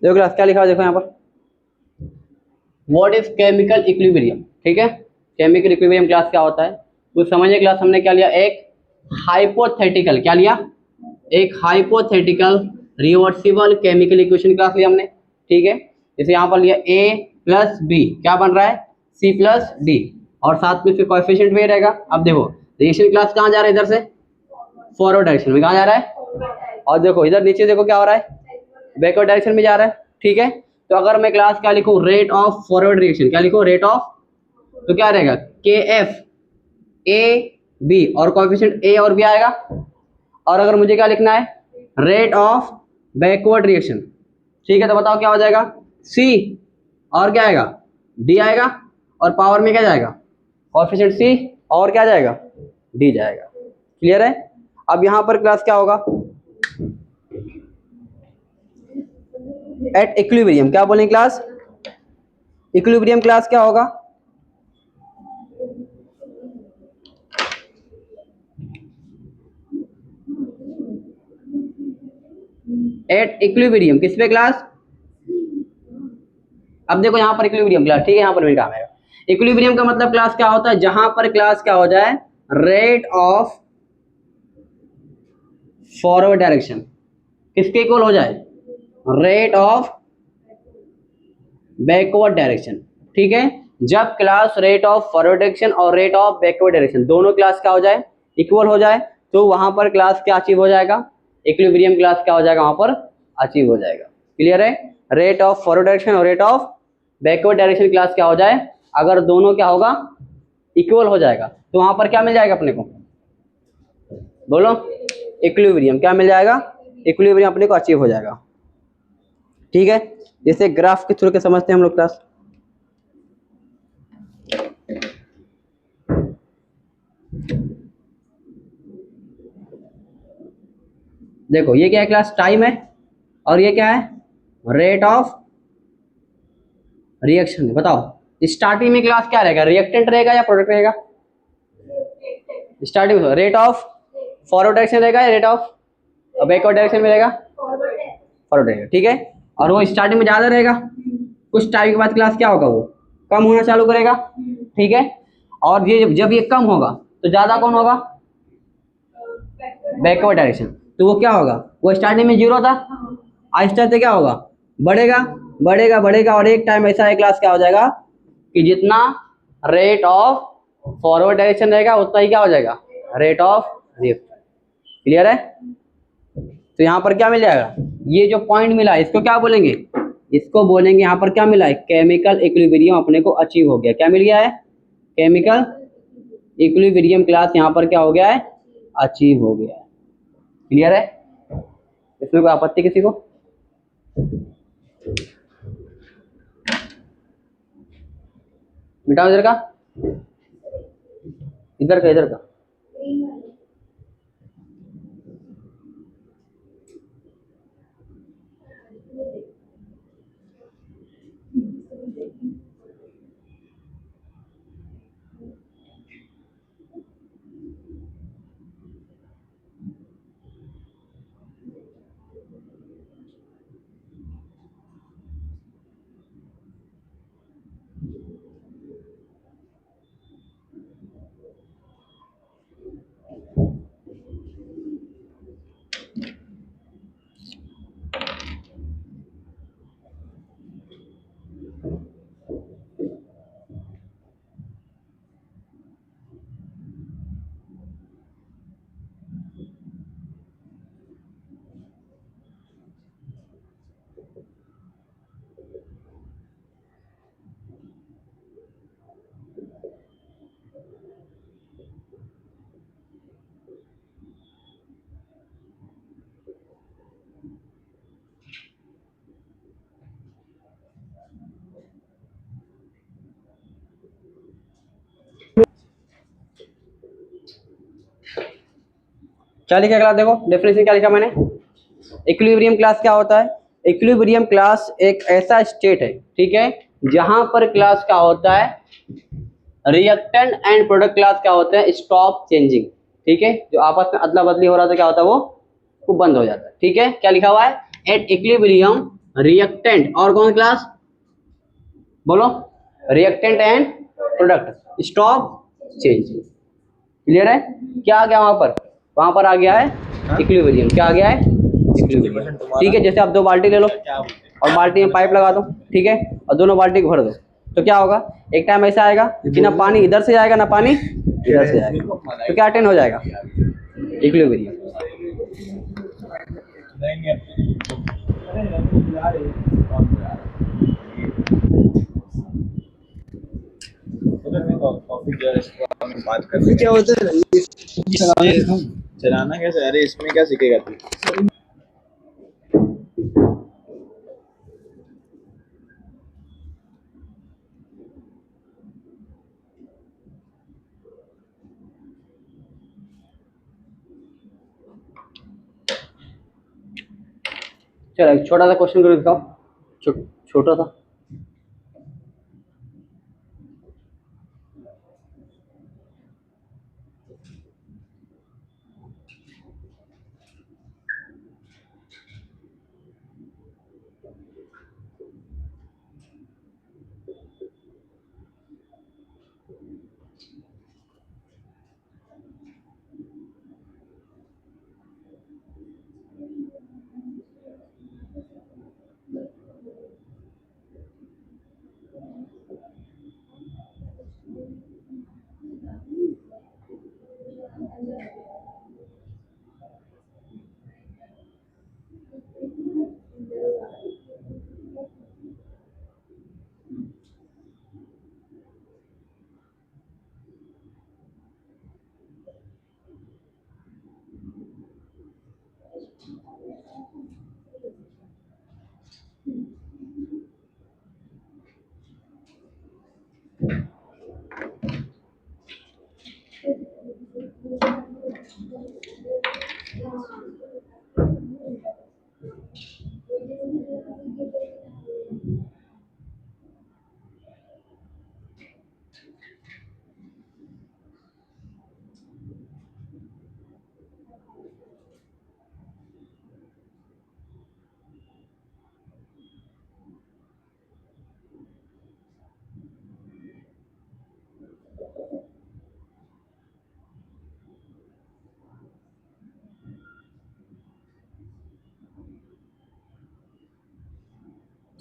देखो क्लास क्या लिखा है, देखो यहाँ पर व्हाट इज केमिकल इक्विलिब्रियम। ठीक है, केमिकल इक्विलिब्रियम क्लास क्या होता है तो समझिए। क्लास हमने क्या लिया, एक हाइपोथेटिकल, क्या लिया, एक hypothetical reversible chemical equation class लिया हमने। ठीक है, जैसे यहाँ पर लिया a प्लस बी क्या बन रहा है c प्लस डी, और साथ में फिर कोएफिशिएंट भी रहेगा। अब देखो रिएक्शन क्लास कहाँ जा रहा है, इधर से फॉरवर्ड डायरेक्शन में कहाँ जा रहा है, और देखो इधर नीचे देखो क्या हो रहा है, बैकवर्ड डायरेक्शन में जा रहा है। ठीक है, तो अगर मैं क्लास क्या लिखूं, रेट ऑफ फॉरवर्ड रिएक्शन, क्या लिखूं, रेट ऑफ, तो क्या रहेगा के एफ ए बी, और कोएफिशिएंट ए और बी आएगा। और अगर मुझे क्या लिखना है, रेट ऑफ बैकवर्ड रिएक्शन, ठीक है, तो बताओ क्या हो जाएगा, सी और क्या आएगा, डी आएगा, और पावर में क्या जाएगा, कोएफिशिएंट सी और क्या जाएगा, डी जाएगा। क्लियर है। अब यहां पर क्लास क्या होगा, एट इक्विलिब्रियम, क्या बोलेंगे क्लास, इक्विलिब्रियम क्लास क्या होगा, एट इक्विलिब्रियम किस पे क्लास, अब देखो यहाँ पर इक्विलिब्रियम क्लास, ठीक है, यहाँ पर मेरे काम आएगा। इक्विलिब्रियम का मतलब क्लास क्या होता है, जहां पर क्लास क्या हो जाए, रेट ऑफ फॉरवर्ड डायरेक्शन किसके इक्वल हो जाए, रेट ऑफ बैकवर्ड डायरेक्शन। ठीक है, जब class rate of forward direction और रेट ऑफ बैकवर्ड डायरेक्शन दोनों क्लास क्या हो जाए, इक्वल हो जाए, तो वहां पर क्लास क्या अचीव हो जाएगा, इक्विलिब्रियम क्लास क्या हो जाएगा, वहां पर अचीव हो जाएगा। क्लियर है, रेट ऑफ फॉरवर्ड डायरेक्शन और rate of backward direction class क्या हो जाए, अगर दोनों क्या होगा, इक्वल हो जाएगा, तो वहां पर क्या मिल जाएगा अपने को, बोलो, इक्विलिब्रियम क्या मिल जाएगा, इक्विलिब्रियम अपने को अचीव हो जाएगा। ठीक है, जैसे ग्राफ के थ्रू के समझते हैं हम लोग क्लास। देखो ये क्या है क्लास, टाइम है, और ये क्या है, रेट ऑफ रिएक्शन है। बताओ स्टार्टिंग में क्लास क्या रहेगा, रिएक्टेंट रहेगा या प्रोडक्ट रहेगा, स्टार्टिंग में रेट ऑफ फॉरवर्ड डायरेक्शन रहेगा या रेट ऑफ बैकवर्ड डायरेक्शन में रहेगा, फॉरवर्ड रहेगा। ठीक है, और वो स्टार्टिंग में ज़्यादा रहेगा, कुछ टाइम के बाद क्लास क्या होगा, वो कम होना चालू करेगा। ठीक है, और ये जब ये कम होगा तो ज्यादा कौन होगा? Backward direction. तो वो क्या होगा? वो स्टार्टिंग में जीरो था, आहिस्ता से क्या होगा? बढ़ेगा बढ़ेगा बढ़ेगा, और एक टाइम ऐसा है क्लास क्या हो जाएगा कि जितना रेट ऑफ फॉरवर्ड डायरेक्शन रहेगा उतना ही क्या हो जाएगा? Rate of lift. क्लियर है? तो यहाँ पर क्या मिल जाएगा? ये जो पॉइंट मिला है इसको क्या बोलेंगे? इसको बोलेंगे यहाँ पर क्या मिला है? केमिकल इक्विलिब्रियम अपने को अचीव हो गया। क्या मिल गया है? केमिकल इक्विलिब्रियम क्लास यहाँ पर क्या हो गया है? अचीव हो गया है। क्लियर है? इसमें कोई आपत्ति किसी को? मिटाओ इधर का, इधर का, इधर का। क्या लिखा क्लास? देखो डेफिनेशन क्या लिखा मैंने। इक्विलिब्रियम क्लास क्या होता है? इक्विलिब्रियम क्लास एक ऐसा स्टेट है, ठीक है, जहां पर क्लास क्या होता है? रिएक्टेंट एंड प्रोडक्ट क्लास क्या होते हैं? Stop changing. ठीक है, जो आपस में अदला बदली हो रहा था क्या होता है? वो बंद हो जाता है। ठीक है, क्या लिखा हुआ है? एट इक्विलिब्रियम रिएक्टेंट और कौन क्लास? बोलो, reactant and product stop changing. Clear है? क्या आ गया वहां पर? वहां पर आ गया है इक्विलिब्रियम। क्या आ गया है? इक्विलिब्रियम। ठीक है, जैसे आप दो बाल्टी ले लो और बाल्टी में पाइप लगा दो, ठीक है, और दोनों बाल्टी को भर दो, तो क्या होगा? एक टाइम ऐसा आएगा कि ना पानी इधर से जाएगा ना पानी इधर से जाएगा, तो क्या अटेन हो जाएगा? इक्विलिब्रियम। बात करते क्या होता है चलाना कैसे? अरे इसमें क्या सीखेगा तू? चलो एक छोटा सा क्वेश्चन कर दिखाओ, छोटा सा।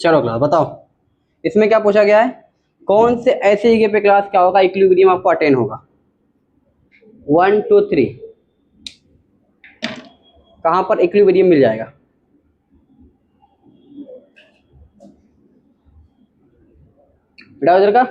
चलो क्लास बताओ, इसमें क्या पूछा गया है, कौन से ऐसे जगह पे क्लास क्या होगा इक्विलिब्रियम आपको अटेन होगा। 1 2 3 कहाँ पर इक्विलिब्रियम मिल जाएगा। बेटा उधर का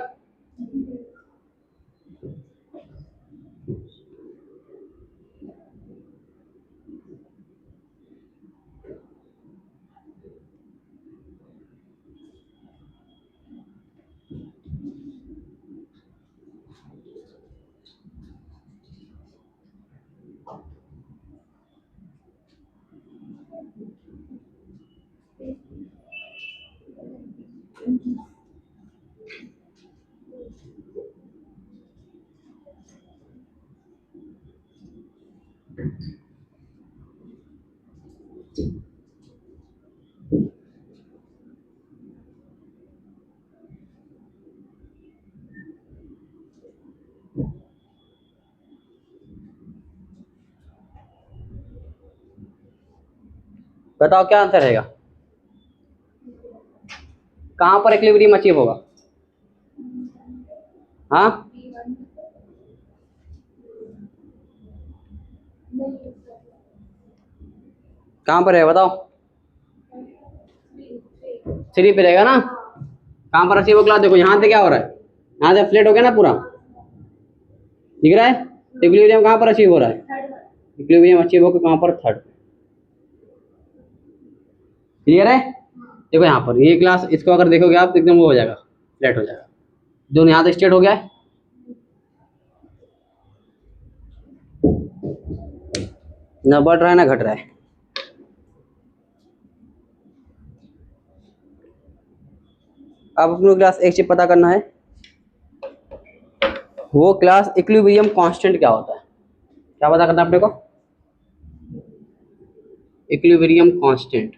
बताओ क्या आंसर रहेगा, कहाँ पर इक्विलिब्रियम अचीव होगा। हाँ कहाँ पर है बताओ, 3 पे रहेगा ना। कहाँ पर अचीव हो क्लास, देखो यहाँ से क्या हो रहा है, यहाँ से फ्लैट हो गया ना पूरा, दिख रहा है। इक्विलिब्रियम कहाँ पर अचीव हो रहा है, इक्विलिब्रियम अचीव होकर कहाँ पर, थर्ड। क्लियर है। देखो यहाँ पर ये क्लास, इसको अगर देखोगे आप तो एकदम वो हो जाएगा, फ्लैट हो जाएगा, दोनों यहाँ से स्ट्रेट हो गया है, ना बढ़ रहा है ना घट रहा है। अब अपनी क्लास एक चीज पता करना है, वो क्लास इक्विलिब्रियम कांस्टेंट क्या होता है, क्या पता करना है अपने को, इक्विलिब्रियम कांस्टेंट।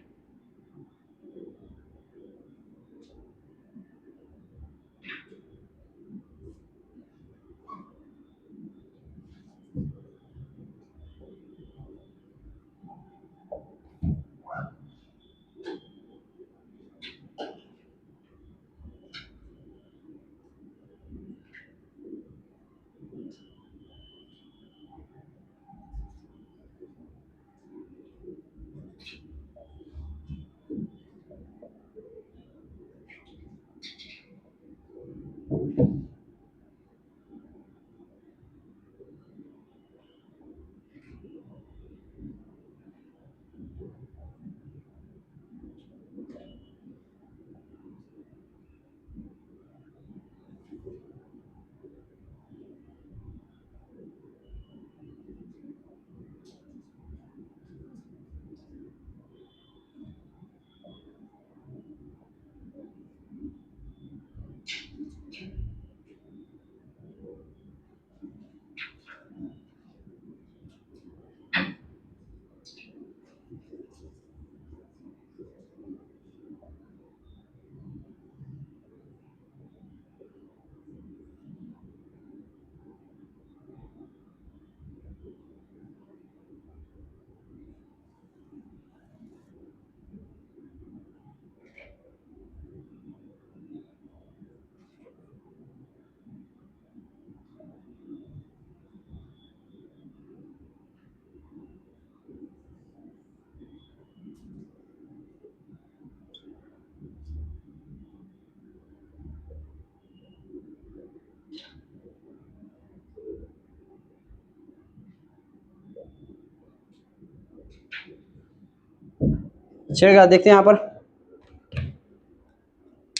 चलिए देखते हैं यहाँ पर,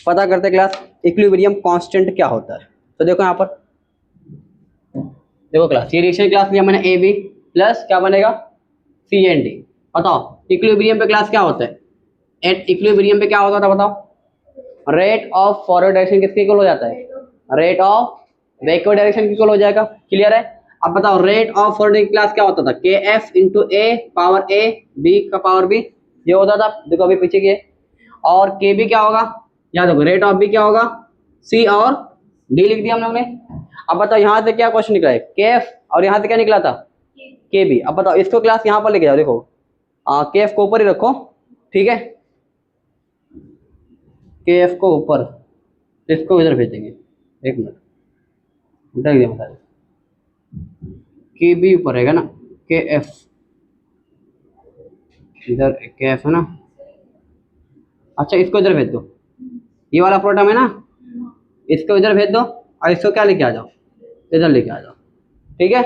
पता करते क्लास इक्विलिब्रियम कांस्टेंट क्या होता है। तो देखो यहाँ पर, देखो क्लास ये रिएक्शन क्लास लिया मैंने ए बी प्लस क्या बनेगा सी एन डी। बताओ इक्विलिब्रियम पे क्लास क्या होता है, एट इक्विलिब्रियम पे क्या होता था बताओ, रेट ऑफ फॉरवर्ड डायरेक्शन किसके इक्वल हो जाता है, rate of backward direction equal हो जाएगा। क्लियर है। अब बताओ रेट ऑफ फॉरवर्ड क्लास क्या होता था, K F into A power A B का पावर बी, ये होता था। देखो अभी पीछे की, और के बी क्या होगा, याद रखो रेट ऑफ बी क्या होगा, सी और डी लिख दिया हम लोग ने। अब बताओ यहाँ से क्या क्वेश्चन निकला है, के एफ, और यहाँ से क्या निकला था के बी। अब बताओ इसको क्लास यहाँ पर लेके जाओ, देखो के एफ को ऊपर ही रखो, ठीक है। के एफ को ऊपर, तो इसको इधर भेजेंगे। एक मिनट, डर गया मतलब, के बी ऊपर रहेगा ना, के एफ इधर, के एफ है ना। अच्छा इसको इधर भेज दो, ये वाला प्रोटम है ना, इसको इधर भेज दो और इसको क्या लेके आ जाओ, इधर लेके आ जाओ, ठीक है।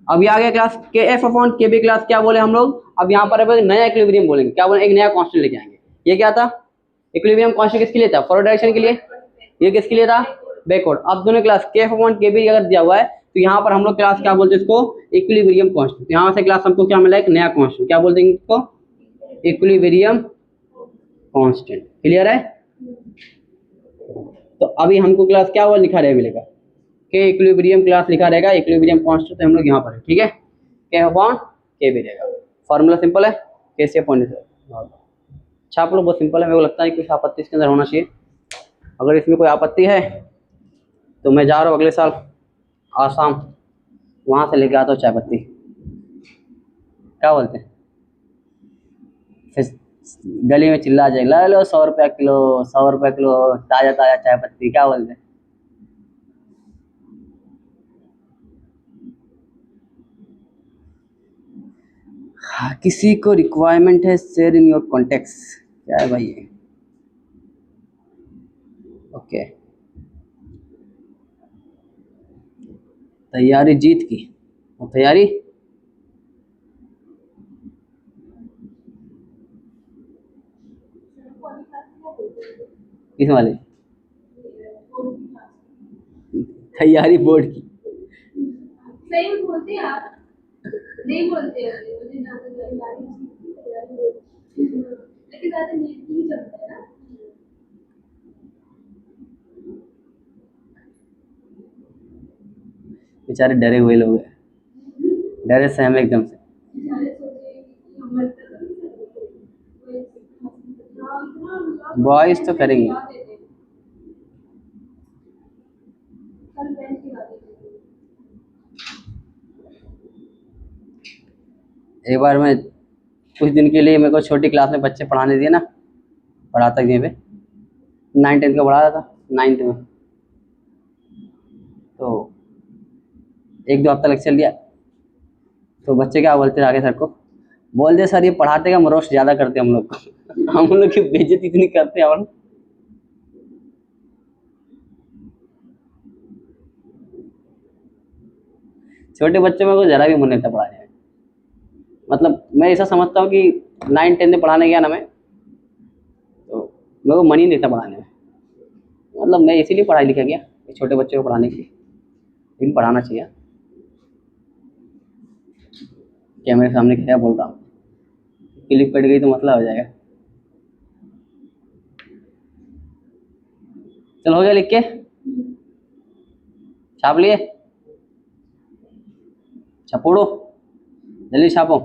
अब ये आ गया क्लास के एफ अपॉन के बी क्लास, क्या बोले हम लोग, अब यहाँ पर नया इक्विलिब्रियम बोलेंगे, क्या बोले, एक नया कांस्टेंट लेके आएंगे। ये क्या था, इक्विलिब्रियम कांस्टेंट किसके लिए था, फॉरवर्ड डायरेक्शन के लिए, ये किसके लिए था, बैकवर्ड। अब दोनों क्लास के एफ अपॉन के बी अगर दिया हुआ है तो यहाँ पर हम लोग क्लास क्या बोलते हैं इसको, इक्विलिब्रियम कांस्टेंट। यहाँ से क्लास हमको क्या मिला, एक नया कांस्टेंट, क्या बोलते हैं इसको, इक्विलिब्रियम कांस्टेंट। क्लियर है। तो अभी हमको क्लास क्या हुआ लिखा रहेगा, मिलेगा के इक्विलिब्रियम क्लास लिखा रहेगा, इक्विलिब्रियम कांस्टेंट हम लोग यहाँ पर है, ठीक है। के अपॉन के भी रहेगा, फार्मूला सिंपल है, के से अपॉन अच्छा आप लोग बहुत सिंपल है, मेरे को लगता है कुछ आपत्ति इसके अंदर होना चाहिए। अगर इसमें कोई आपत्ति है तो मैं जा रहा हूँ अगले साल आसाम, वहाँ से लेके आता हूँ चाय पत्ती, क्या बोलते हैं, फिर गली में चिल्ला जाए, ला लो 100 रुपया किलो, 100 रुपया किलो ताज़ा ताज़ा चाय पत्ती, क्या बोलते हैं। हाँ, किसी को रिक्वायरमेंट है शेयर इन योर कॉन्टेक्ट्स, क्या है भाई ये, ओके। तैयारी जीत की, और तैयारी किस वाले, तैयारी बोर्ड की, सही बोलते हैं आप, नहीं बोलते हैं मुझे ना तो तैयारी लेकिन ज्यादा नीट ही चलता है ना। बेचारे डरे हुए लोग हैं, डरे से हम एकदम से, बॉयज तो करेंगे। एक बार मैं कुछ दिन के लिए, मेरे को छोटी क्लास में बच्चे पढ़ाने दिए ना, पढ़ाता कहीं पे 9-10 का पढ़ा रहा था, 9th में, तो 1-2 हफ्ता लेक्चर लिया, तो बच्चे क्या बोलते आगे सर को, बोलते सर ये पढ़ाते का रोस्ट ज़्यादा करते हम लोग को हम लोग की बेइज्जती इतनी करते हैं। और छोटे बच्चों में को जरा भी मन नहीं था पढ़ाने में, मतलब मैं ऐसा समझता हूँ कि 9-10 में पढ़ाने गया ना मैं, तो मेरे को मन ही नहीं था पढ़ाने में, मतलब मैं इसीलिए पढ़ाई लिखा गया छोटे बच्चों को पढ़ाने के लिए, लेकिन पढ़ाना चाहिए। कैमरे के सामने क्या बोल रहा हूँ, क्लिप कट गई तो मसला हो जाएगा। चलो हो गया लिख के, छाप लिए, छपोड़ो जल्दी छापो।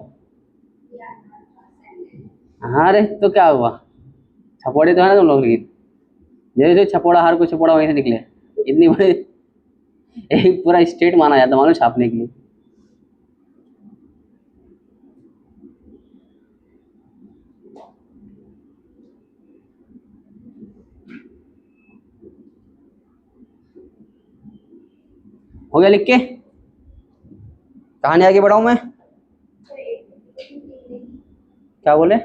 हाँ अरे तो क्या हुआ, छपोड़े तो है ना तुम लोग, लेकिन जैसे छपोड़ा, हर कोई छपोड़ा वहीं से निकले, इतनी बड़ी एक पूरा स्टेट माना जाता मालूम छापने के लिए। हो गया लिख के, कहानी आगे बढ़ाऊं मैं, क्या बोले,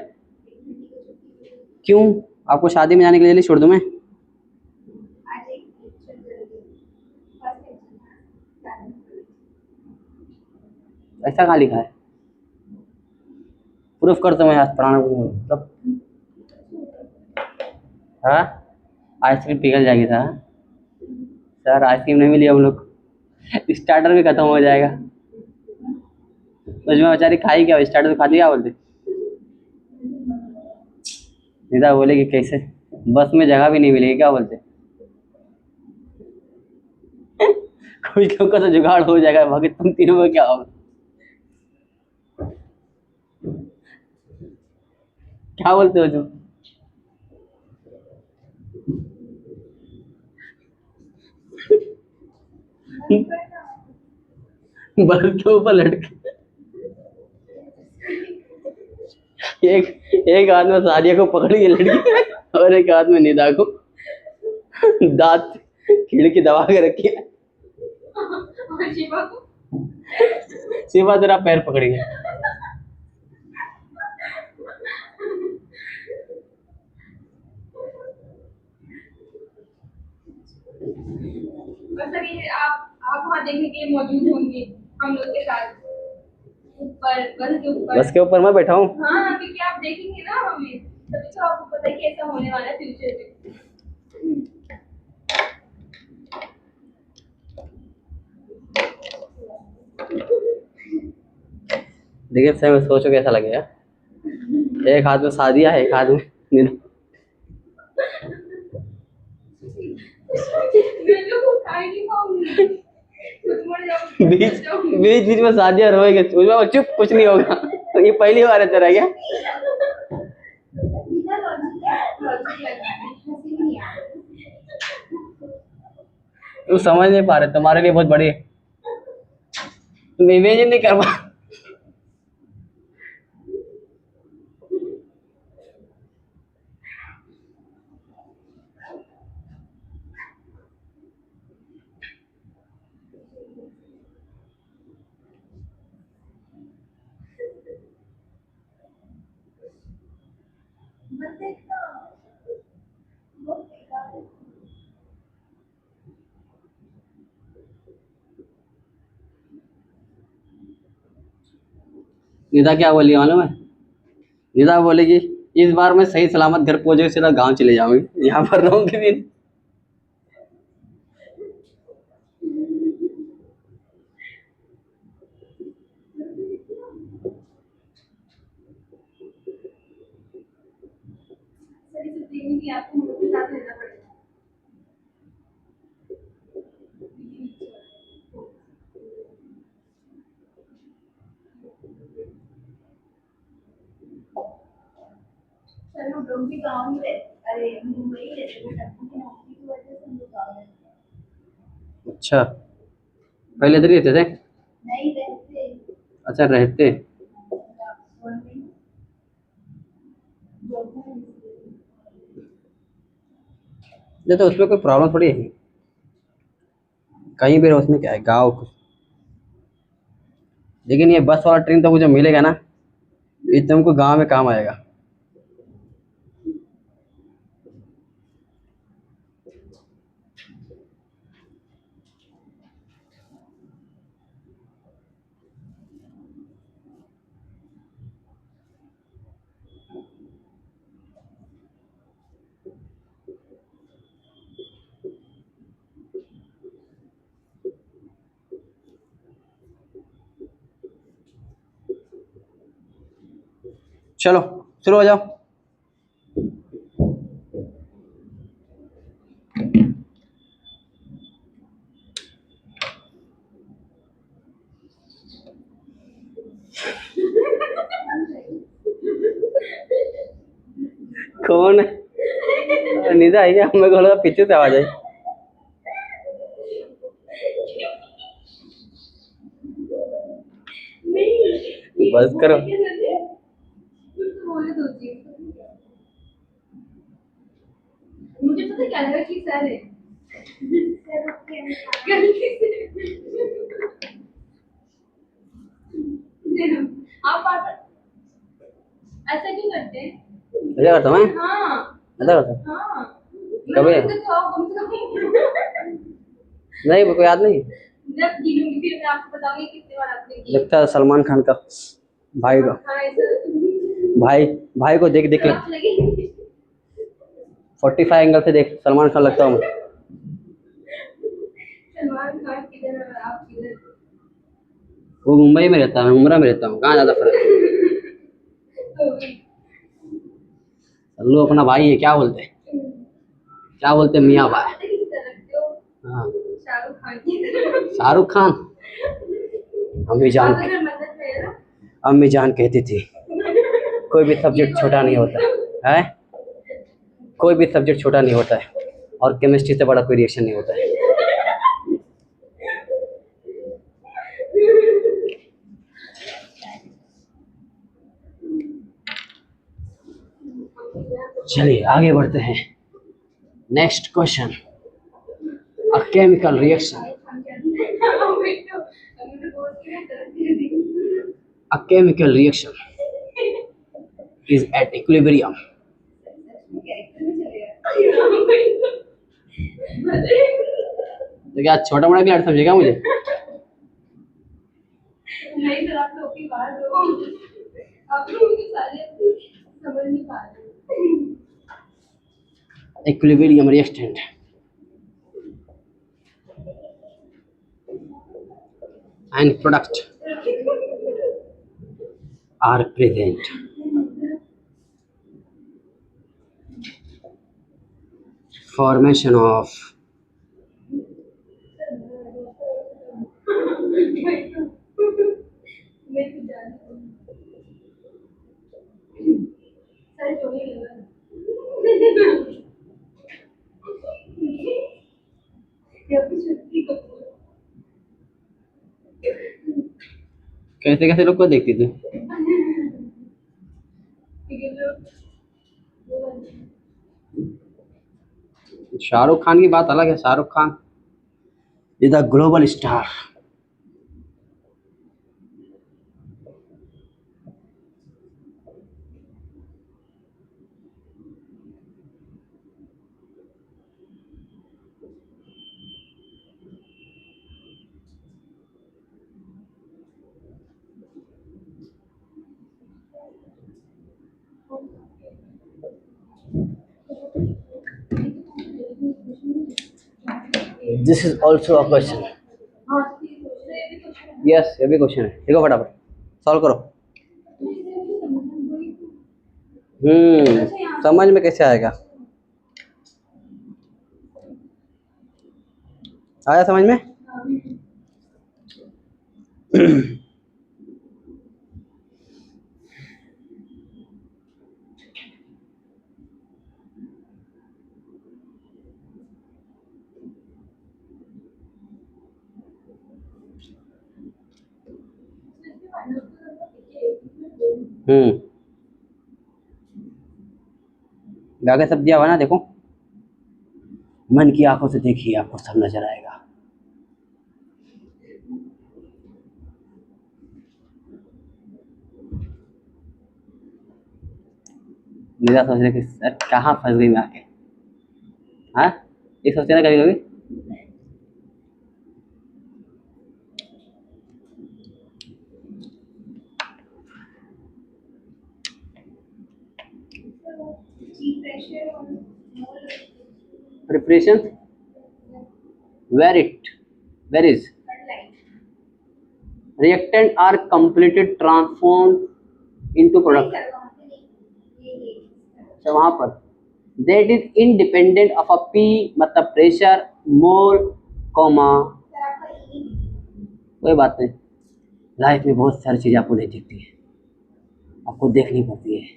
क्यों आपको शादी में जाने के लिए छोड़ दूं मैं, ऐसा कहाँ लिखा है, प्रूफ करता हूँ आज पढ़ाना मतलब। हाँ आइसक्रीम पिघल जाएगी सर आइसक्रीम नहीं मिली हम लोग स्टार्टर भी खत्म हो जाएगा, उसमें बेचारी खाई क्या, स्टार्टर तो खा दिया बोलते। निदा बोले कि कैसे बस में जगह भी नहीं मिलेगी, क्या बोलते कोई क्यों का तो जुगाड़ हो जाएगा, बाकी तुम तीनों में क्या होगा, क्या बोलते हो तुम, बस के ऊपर लटके, एक हाथ में सादिया को पकड़ी है लड़की और और एक हाथ में निदा को दांत खिड़की दबा के रखी है। और शिवा को शिवा तेरा पैर पकड़ेंगे। बस अभी आप वहाँ देखने के लिए मौजूद होंगे हम लोग के साथ ऊपर बस के ऊपर। बस के ऊपर मैं बैठा हूँ। हाँ क्योंकि आप देखेंगे ना हमें तभी तो आपको पता है कैसा होने वाला है फ्यूचर में। देखिए सही में सोचो कैसा लगेगा। एक हाथ में शादियाँ है, एक हाथ में निदा। मैं लोग को उठा ही नहीं पाऊंगी खुद मर जाऊंगी बीच बीच बीच में शादियाँ रोएंगे, उसमें चुप कुछ नहीं होगा। ये पहली बार है तेरा क्या? सीधा लॉजिक लगा है हंसी नहीं आ रही। तू समझ नहीं पा रहे, तुम्हारे लिए बहुत बड़ी है। तुम इमेजिन नहीं कर पा। मत देखना बहुत बेकार है। निदा क्या बोली मालूम है? निदा बोलेगी इस बार मैं सही सलामत घर पहुंचे सीधा गांव चले जाऊंगी, यहाँ पर रहूंगी भी नहीं। सही से देखने की आपको हम लोग के साथ रहना पड़ेगा। सर हम लोग भी गाँव में रहते अरे मुंबई में रहते थे टप्पू की नौकरी की वजह से हम लोग गाँव में रहते अच्छा, पहले इधर ही रहते थे? नहीं रहते अच्छा रहते। ऑक्सफोर्ड में जॉब में। नहीं तो उसमें कोई प्रॉब्लम थोड़ी है, कहीं भी रहो उसमें क्या है, गाँव कुछ। लेकिन ये बस वाला ट्रेन तो मुझे मिलेगा ना, ये तुमको गाँव में काम आएगा। चलो शुरू हो जाओ। कौन है? निदा आई क्या? मैं बोला पीछे से आवाज आई। नहीं बस करो। बोले दो चीज मुझे पता क्या लगा कि सर है गलती से आप बार ऐसा क्यों करते हैं? ऐसा करता हूँ मैं? हाँ ऐसा करता हूँ? हाँ कभी? मैं तो खाओ कम से कम नहीं मेरे को याद नहीं। जब गिनूंगी फिर मैं आपको बताऊंगी कितने बार आपने की। लगता है सलमान खान का भाई को। हाँ ऐसा भाई भाई को देख देख के आप लगे 45 एंगल से देख सलमान खान लगता हूँ मैं। सलमान खान किधर और आप किधर। वो मुंबई में रहता है, मैं उमरा में रहता हूँ, कहाँ ज्यादा फर्क है? तो भी सल्लू अपना भाई है, क्या बोलते हैं, क्या बोलते हैं मियाँ भाई। पता किस तरह लगते हो? हाँ शाहरुख खान की तरह। शाहरुख खान। अम्मी जान, आप अगर मदद में है ना अम्मी जान कहती थी कोई भी सब्जेक्ट छोटा नहीं होता है, कोई भी सब्जेक्ट छोटा नहीं होता है, और केमिस्ट्री से बड़ा कोई रिएक्शन नहीं होता है। चलिए आगे बढ़ते हैं। Next question, a chemical reaction. A chemical reaction is at equilibrium. तो क्या छोटा मोटा क्लास समझेगा मुझे? नहीं सर, आप लोग की बात हो, आप लोग मुझे सारे समझ नहीं पा रहे। Equilibrium reactant and product are present. Formation of मैं तो जानती हूँ। सर छोड़िए लगा। या फिर छुट्टी को कैसे कैसे लोग को देखती थी? ठीक है लोग वो बन शाहरुख खान की बात अलग है। Shahrukh Khan is the global star. This is also a question. हाँ ठीक है ये भी कुछ यस, ये भी क्वेश्चन है। देखो फटाफट सॉल्व करो। समझ में कैसे आएगा? आया समझ में? हम्म गागे सब दिया हुआ ना, देखो। मन की आंखों से देखिए, आपको सब नजर आएगा। मेरा सोच रहे कि सर कहाँ फंस गई मैं आके। हाँ, ये सोचते ना कभी कभी। प्रेशर और मोल preparation where is reactant are completed transformed into product। अच्छा वहां पर that is independent of a P मतलब प्रेशर, मोल, कॉमा। कोई बात नहीं, लाइफ में बहुत सारी चीजें आपको नहीं दिखती है, आपको देखनी पड़ती है।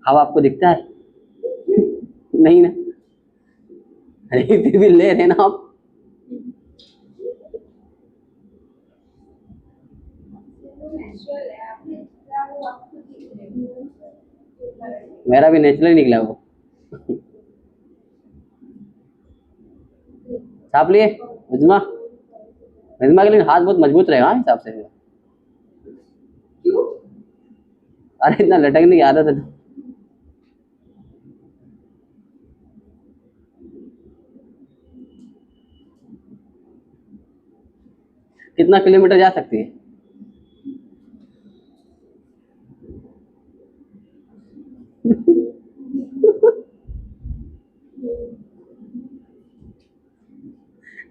हवा आपको दिखता है? नहीं ना। अरे फिर भी ले रहे ना आप। नेचुरल है, आपने जितना वो आपको दिख रहा है। मेरा भी नेचुरल निकला वो। छाप लिए उजमा। उजमा के लिए हाथ बहुत मजबूत रहेगा हाँ, हिसाब से। क्यों? अरे इतना लटकने की आदत है। कितना किलोमीटर जा सकती है?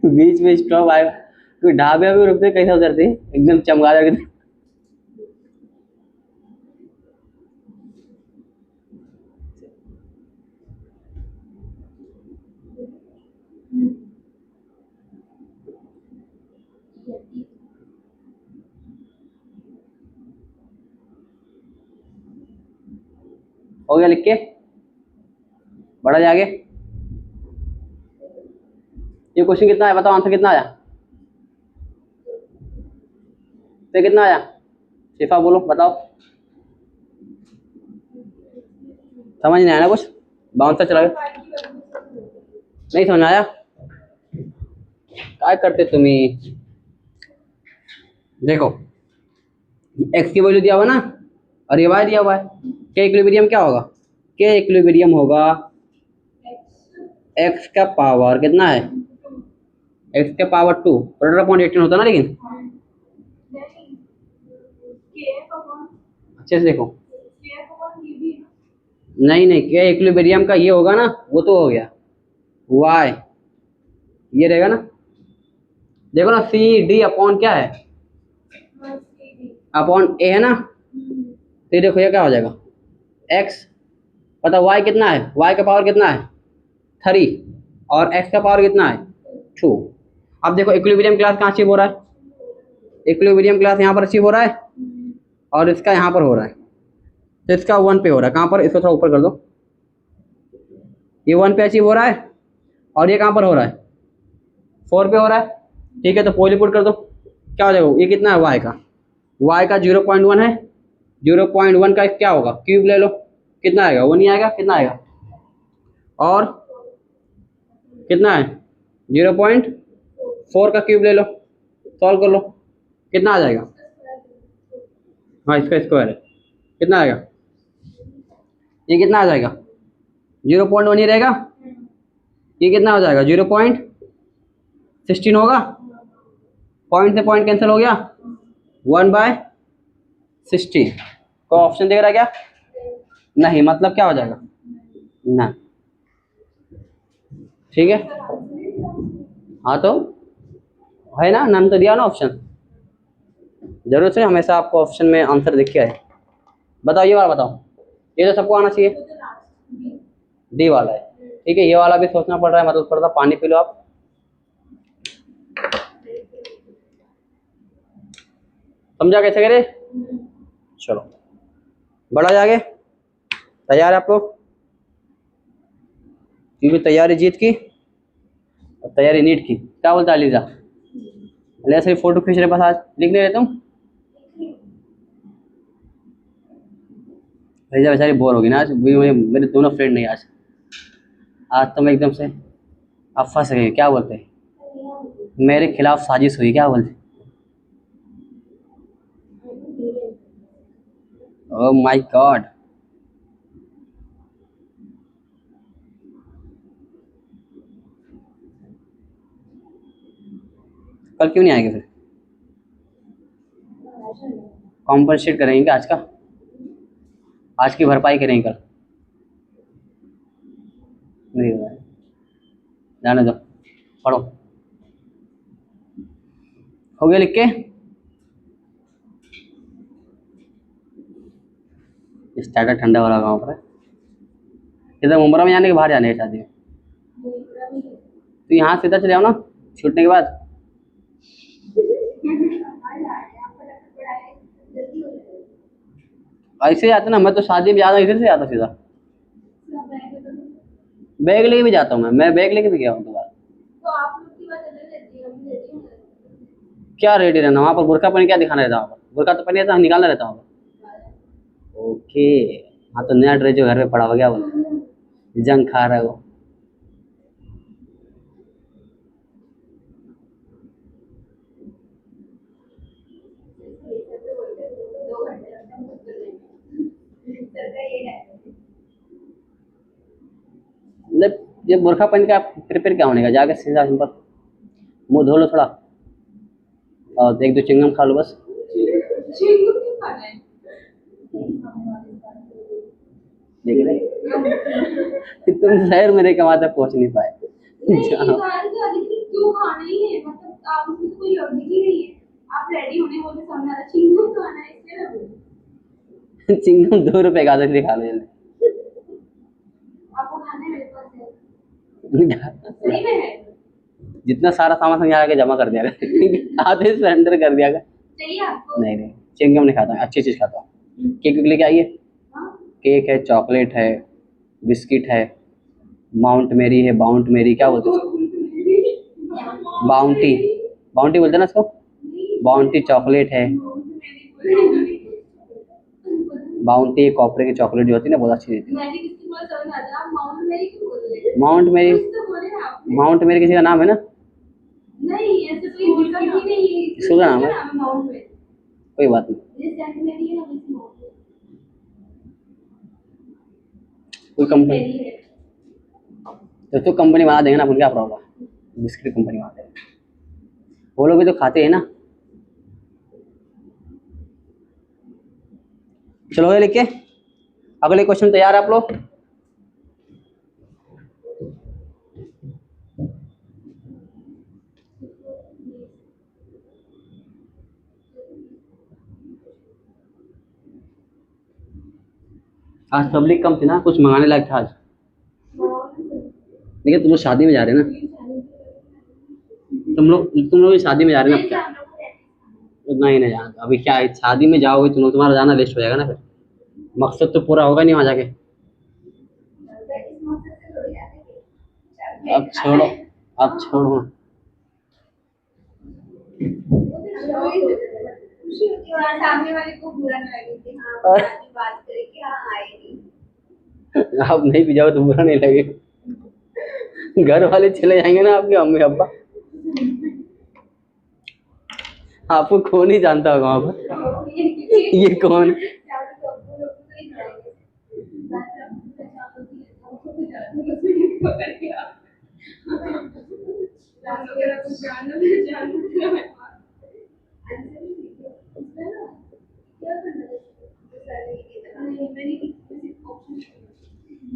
बीच में स्टॉप आएगा, कोई ढाबे में रुकते कैसे उतरती है? एकदम चमगादड़ की तरह। हो गया लिख के? बढ़ा जागे। ये क्वेश्चन कितना है बताओ, आंसर कितना आया? तो कितना आया? शिफा बोलो बताओ। समझ नहीं आया ना कुछ, बाउंसर चला गया, नहीं समझ आया, क्या करते तुम्हें। देखो एक्स की वैल्यू दिया हुआ ना और ये वाई दिया हुआ है, के इक्विलिब्रियम क्या होगा, के इक्विलिब्रियम होगा एक्स का पावर कितना है, एक्स का पावर 2 18 होता ना, लेकिन अच्छे से देखो, नहीं नहीं के इक्विलिब्रियम का ये होगा ना, वो तो हो गया वाई, ये रहेगा ना, देखो ना सी डी अपॉन क्या है, अपॉन ए है ना, तो ये देखो ये क्या हो जाएगा एक्स, पता वाई कितना है, वाई का पावर कितना है 3 और एक्स का पावर कितना है 2। अब देखो इक्विलिब्रियम क्लास कहाँ अचीव हो रहा है, इक्विलिब्रियम क्लास यहाँ पर अचीव हो रहा है और इसका यहाँ पर हो रहा है, तो इसका 1 पे हो रहा है, कहाँ पर, इसको थोड़ा ऊपर कर दो, ये 1 पे अचीव हो रहा है और ये कहाँ पर हो रहा है 4 पे हो रहा है, ठीक है, तो पोली पुट कर दो, क्या हो जाएगा, ये कितना है वाई का, वाई का 0.1 है, 0.1 का क्या होगा क्यूब ले लो, कितना आएगा 1 ही आएगा, कितना आएगा और कितना है 0.4 का क्यूब ले लो, सॉल्व कर लो, कितना आ जाएगा, हाँ इसका स्क्वायर है, कितना आएगा, ये कितना आ जाएगा 0.1 ही रहेगा, ये कितना हो जाएगा 0.16 होगा, पॉइंट से पॉइंट कैंसिल हो गया, 1/16 को ऑप्शन देख रहा है क्या, नहीं, मतलब क्या हो जाएगा ना, ठीक है, हाँ तो है ना, नाम तो दिया ना ऑप्शन, जरूर से हमेशा आपको ऑप्शन में आंसर दिख के आए। बताओ ये वाला बताओ, ये तो सबको आना चाहिए, डी वाला है, ठीक है, ये वाला भी सोचना पड़ रहा है, मतलब थोड़ा सा पानी पी लो आप, समझा कैसे करे, चलो बढ़ा जागे, तैयार है आप लोग, क्योंकि तैयारी जीत की और तैयारी नीट की, क्या बोलता है लीजा, ले सिर्फ फोटो खींच रहे, बस आज लिख ले रहे तुम, लीजा बेचारी बोर होगी ना आज, मेरे दोनों फ्रेंड नहीं आज तो मैं एकदम से अब फंस गए, क्या बोलते हैं, मेरे खिलाफ साजिश हुई, क्या बोलते, ओह माय गॉड, कल क्यों नहीं आएंगे फिर, कॉम्पनसेट करेंगे आज का, आज की भरपाई करेंगे कल, नहीं हो रहा है, जाने दो, पढ़ो, हो गया लिख के, स्टार्टर ठंडा हो रहा गाँव पर, इधर मुंबरा में जाने के बाहर जाने की शादी में, तो यहाँ सीधा चले आओ ना छूटने के बाद, ऐसे जाते ना, मैं तो शादी में जाता इधर से जाता सीधा, बैग लेके भी जाता हूँ मैं बैग लेके भी गया हूँ दो बार, तो आप लोग की बात अलग रहती है, हम रेडी हैं, क्या रेडी रहना वहाँ पर, बुरखा पहन क्या दिखाना रहता है वहाँ पर, बुरखा तो पहन रहता निकालना रहता वहाँ पर, ओके, हाँ तो नया ड्रेस जो घर पे पड़ा हो गया बोल, जंग खा रहा है वो, ये बुरखा पहन के आप प्रिपेयर क्या होने का, जाके सीधा सिंपल मुंह धो लो थोड़ा और एक दो चिंगम खा लो बस, देख रहे तुम शहर में रह कमाते पहुंच नहीं पाए, क्यों खाना ही है, मतलब आप उसमें तो कोई लॉजिक ही नहीं है, आप रेडी होने बोले सामने आ रहा चिंगम खाना है, इसलिए मैं बोली चिंगम 2 रुपए का दे खा लो जल्दी, आपको खाना है, मेरे पास है, सही में है, जितना सारा सामान समझा के जमा कर दिया आधे सरेंडर कर दिया, चाहिए आपको, नहीं नहीं चिंगम नहीं खाता, अच्छी चीज खाता हूँ, केक लेके आइए, केक है, चॉकलेट है, बिस्किट है, माउंट मेरी है, बाउंट मेरी क्या बोलते हैं उसको, बाउंटी, बाउंटी बोलते हैं ना इसको, बाउंटी चॉकलेट है, बाउंटी कॉपरे की चॉकलेट जो होती है ना बहुत अच्छी देती है, थोड़ा समझ आता है। आप माउंट मेरी क्यों बोल रहे हैं? माउंट मेरी, कुछ तो बोले ना आपने। माउंट मेरी किसी का नाम है ना? नहीं, ऐसे कोई दिक्कत ही नहीं। किसका नाम है? माउंट मेरी। कोई बात नहीं, ये सेंट मेरी है ना, वैसे माउंट मेरी। कोई कंपनी, मेरी है। तो कंपनी बना देंगे ना, अपन क्या प्रॉब्लम है, बिस्किट कंपनी बना देंगे, वो लोग भी तो खाते हैं ना। चलो ये लिख के अगले क्वेश्चन तैयार है आप लोग? आज पब्लिक कम थी ना, कुछ मंगाने लायक था आज, लेकिन तुम लोग शादी में जा रहे हैं ना, तुम लोग शादी में जा रहे हैं ना, नहीं नहीं यार, अभी क्या है, शादी में जाओगे तुम लोग, तुम्हारा जाना वेस्ट हो जाएगा ना, फिर मकसद तो पूरा होगा नहीं वहाँ जाके। अब छोड़ो, अब छोड़ो, खुशी होती है और सामने वाले को बुरा ना लगे कि हाँ आदमी बात करे कि हाँ आए नहीं। आप नहीं भी जाओ तो बुरा नहीं लगे, घर वाले चले जाएंगे ना आपके मम्मी पापा, आपको कौन ही जानता होगा वहाँ पर ये कौन है?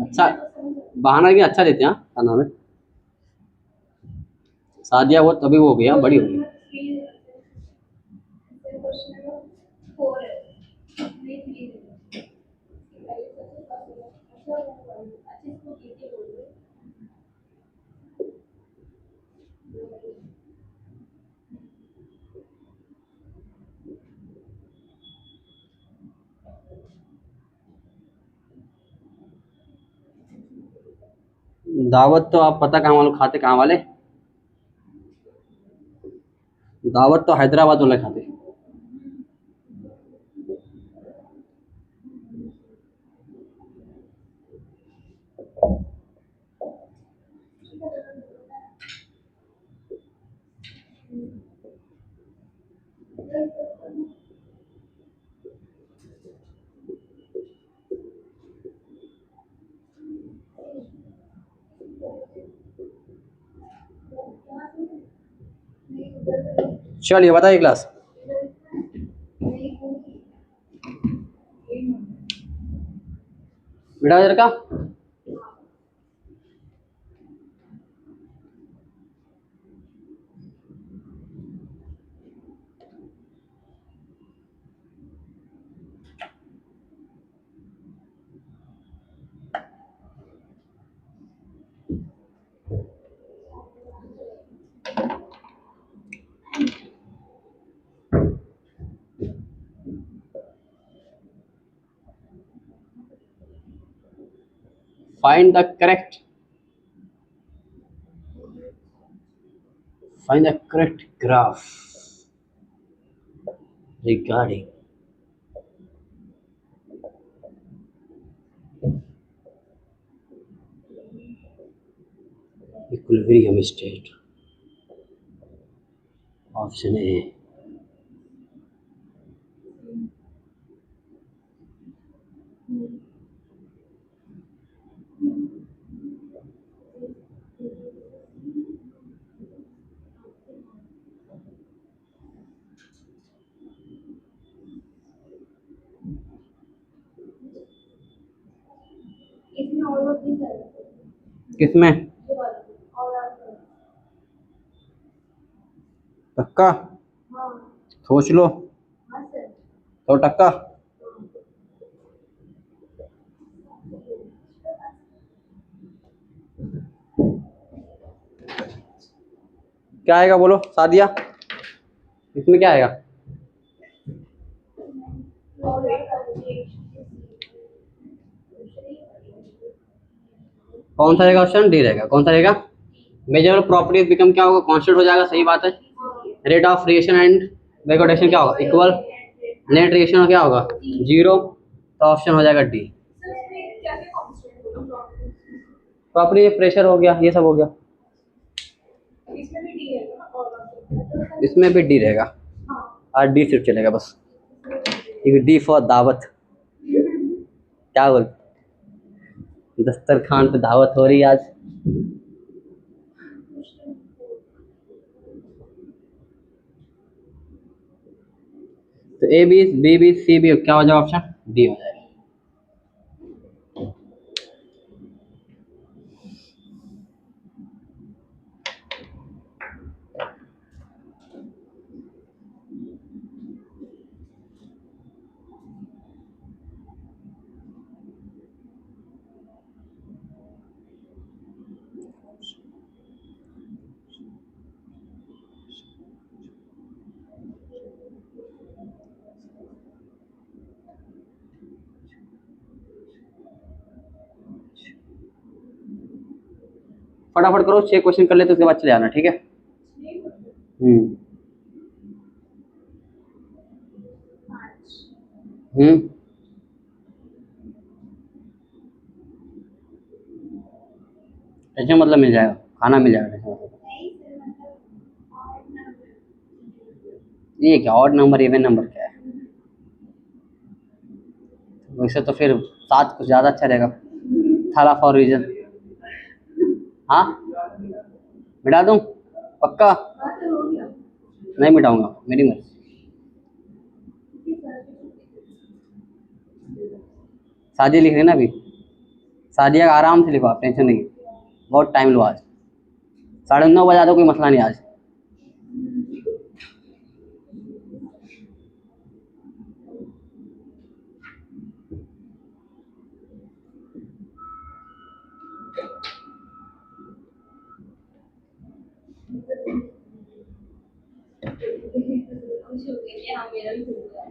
अच्छा बहाना भी अच्छा देते हैं, हाँ, क्या नाम है, शादिया वो तभी हो गया, बड़ी हो गई। दावत तो आप पता कहाँ वाले खाते, कहाँ वाले, दावत तो हैदराबाद वाले खाते। चलिए बताइए क्लास, बेटा इधर का find the correct graph regarding equilibrium state. Option A. इसमें और वक्त नहीं चल किसमें? और टक्का हाँ सोच लो, हाँ सर तो टक्का क्या आएगा बोलो सादिया, इसमें क्या आएगा? कौन सा रहेगा ऑप्शन? डी रहेगा। कौन सा रहेगा? मेजरेबल प्रॉपर्टीज बिकम क्या होगा? कांस्टेंट हो जाएगा, सही बात है। रेट ऑफ रिएक्शन एंड वेकोडेशन क्या होगा? इक्वल। नेट रिएक्शन क्या होगा? जीरो। तो ऑप्शन हो जाएगा डी। प्रॉपर्टी प्रेशर हो गया, ये सब हो गया। इसमें भी डी है ना, और इसमें भी डी रहेगा, हाँ और डी सिर्फ चलेगा बस। ठीक, डी फॉर दावत। क्या बोल, दस्तरखान पे दावत हो रही है आज। तो A B B B C B क्या हो जाएगा, ऑप्शन डी हो जाएगा। फटाफट करो, 6 क्वेश्चन कर लेते उसके बाद चले आना, ठीक है। हम्म। टेंशन मतलब मिल जाएगा, खाना मिल जाएगा, टेंशन मतलब। ये क्या ऑड नंबर इवन नंबर क्या है, वैसे तो फिर 7 कुछ ज़्यादा अच्छा रहेगा। थाला फॉर रीजन, हाँ मिटा दूँ पक्का, नहीं मिटाऊंगा, मेरी मर्जी। शादी लिख रही ना अभी, शादी का आराम से लिखो आप, टेंशन नहीं, बहुत टाइम लो आज, 9:30 बजा दो, कोई मसला नहीं आज। खुश हो गई कि हाँ मेरा भी खुल गया है।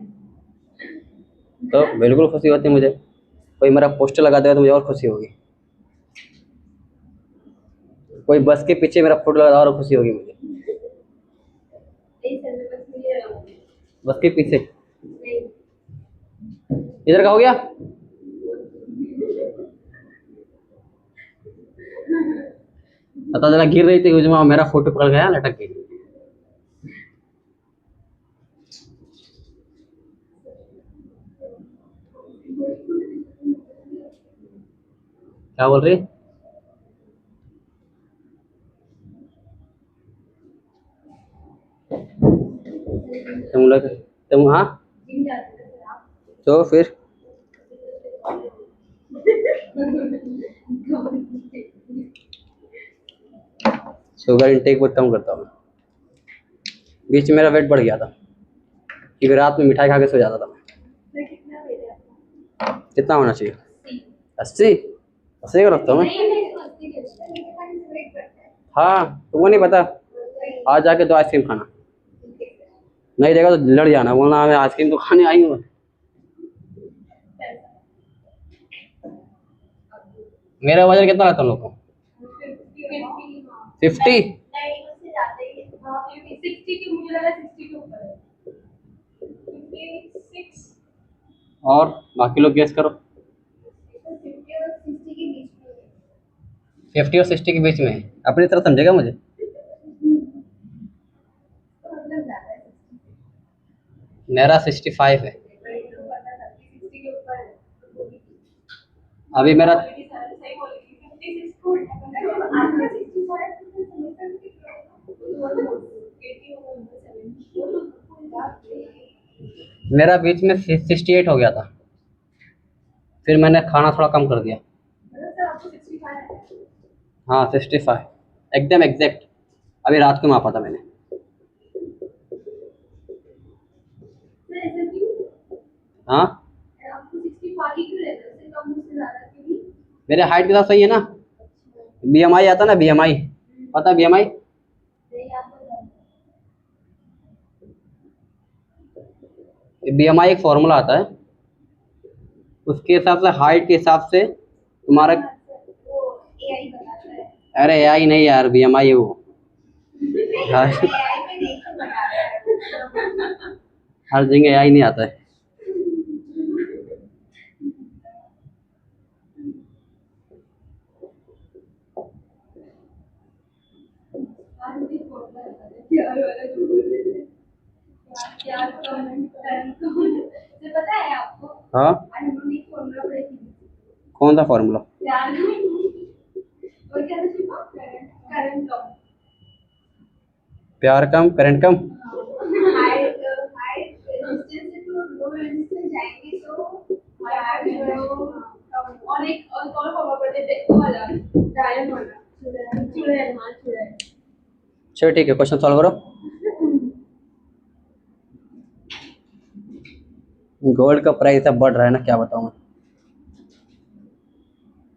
तो बिल्कुल खुशी होती है मुझे, कोई मेरा पोस्टर लगा देगा तो मुझे और खुशी होगी, कोई बस के पीछे मेरा फोटो लगा और खुशी होगी मुझे। नहीं सर मैं बस मुझे बस के पीछे नहीं इधर का हो गया, पता चला गिर रही थी उसमें मेरा फोटो पकड़ गया लटक गई। क्या बोल रही, तुम लोग, तुम हाँ, जिम जाते थे सर आप। तो फिर शुगर इंटेक बहुत कम करता हूँ मैं। बीच में मेरा वेट बढ़ गया था क्योंकि रात में मिठाई खा के सो जाता था मैं। सर कितना वेट है आपका? कितना होना चाहिए, 80? 80 का रखता हूँ मैं। नहीं नहीं समझती नहीं सर वेट बढ़ता है। हाँ तुमको नहीं पता, आज जाके दो आइसक्रीम खाना, नहीं देगा तो लड़ जाना, बोलना मैं आइसक्रीम तो खाने आई हूँ। मेरा वजन कितना रहता है लोग को, 50? नहीं उससे ज्यादा ही है। हाँ 60 की, मुझे लगा 60 के ऊपर है। 56 और बाकी लोग गेस करो। 50 और 60 के बीच में है। 50 और 60 के बीच में है, अपनी तरह समझेगा मुझे। तो मतलब ज्यादा है। मेरा 65 है, तो पता था कि 60 के ऊपर है। अभी मेरा सही बोली थी 56 को आपका 65 तो समझ सकती मेरा बीच में 68 हो गया था, फिर मैंने खाना थोड़ा कम कर दिया। सर आपको 65 है। हाँ 65 एकदम एग्जैक्ट, अभी रात को मापा था मैंने। सर ऐसा क्यों? हाँ आपको 65 ही क्यों रहता है? उससे कम उससे ज्यादा क्यों नहीं? मेरे हाइट के साथ सही है ना, BMI आता ना, BMI पता, BMI नहीं आपको BMI एक फॉर्मूला आता है, उसके हिसाब से हाइट के हिसाब से तुम्हारा, वो एआई बताता है। अरे AI नहीं यार, BMI है वो। हर एआई पे देख के बताता है। हर जगह AI नहीं आता है। प्यार वाला जो बोल रहे थे, प्यार कम ये पता है आपको? हाँ, आज हम लोग एक फॉर्मूला पढ़े थे, कौन सा फॉर्मूला? प्यार और क्या था शिवा? करंट कम। प्यार कम करंट कम। हाई हाई रेजिस्टेंस से तो लो रेजिस्टेंस जाएंगे तो प्यार जो है वो और एक और कौन फॉर्मूला पढ़ते थे वो वाला डायन वाला चुड़ैल हाँ चुड़ैल। चलो ठीक है, क्वेश्चन सॉल्व करो। गोल्ड का प्राइस अब बढ़ रहा है ना, क्या बताऊं मैं।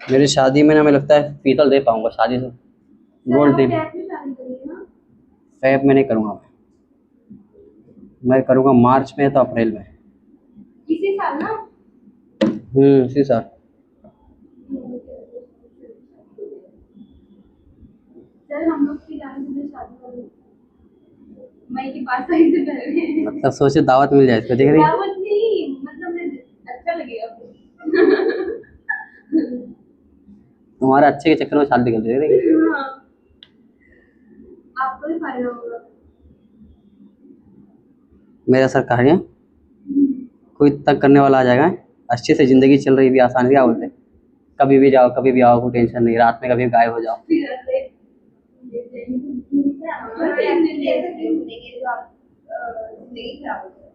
मेरी शादी में ना, मुझे लगता है पीतल दे पाऊंगा शादी से, गोल्ड दे। कैप में शादी करेंगे ना? फैब में नहीं करूंगा मैं करूंगा मार्च में तो अप्रैल में। इसी साल ना? इसी साल। सर हम लोग की जाने से शादी करेंगे मई की 5 तारीख से पहले। मतलब सोचे दावत मिल जाए इसको, देख रही। दावत नहीं मतलब मुझे अच्छा लगेगा फिर। तुम्हारे अच्छे के चक्कर में शादी कर दे रही। हाँ, आपको भी फायदा होगा। मेरा सर कहानियाँ कोई तंग करने वाला आ जाएगा। अच्छे से जिंदगी चल रही भी आसान, क्या बोलते हैं, कभी भी जाओ कभी भी आओ, कोई टेंशन नहीं, रात में कभी भी गायब हो जाओ। फिर ऐसे ऐसे क्यों मिलेंगे जो आप जिंदगी खराब हो जाए।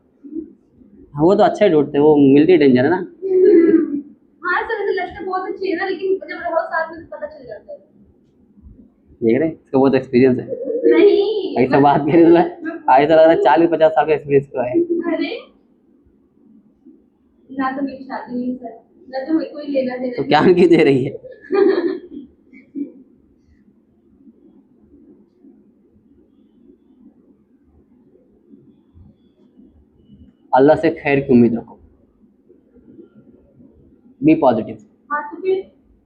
हाँ, वो तो अच्छा ही ढूंढते हैं, वो मिलती डेंजर है ना। हाँ सर ऐसे लगता है बहुत अच्छी है ना लेकिन जब रहो साथ में तो पता चल जाता है। देख रहे इसका बहुत एक्सपीरियंस है। नहीं ऐसा बात करी तो ऐसा लग रहा है 40-50 साल का एक्सपीरियंस तो है। अरे ना तो मेरी शादी नहीं सर ना तो मेरे कोई लेना देना तो क्या की दे रही है। अल्लाह से खैर की उम्मीद रखो, बी पॉजिटिव। हाँ तो फिर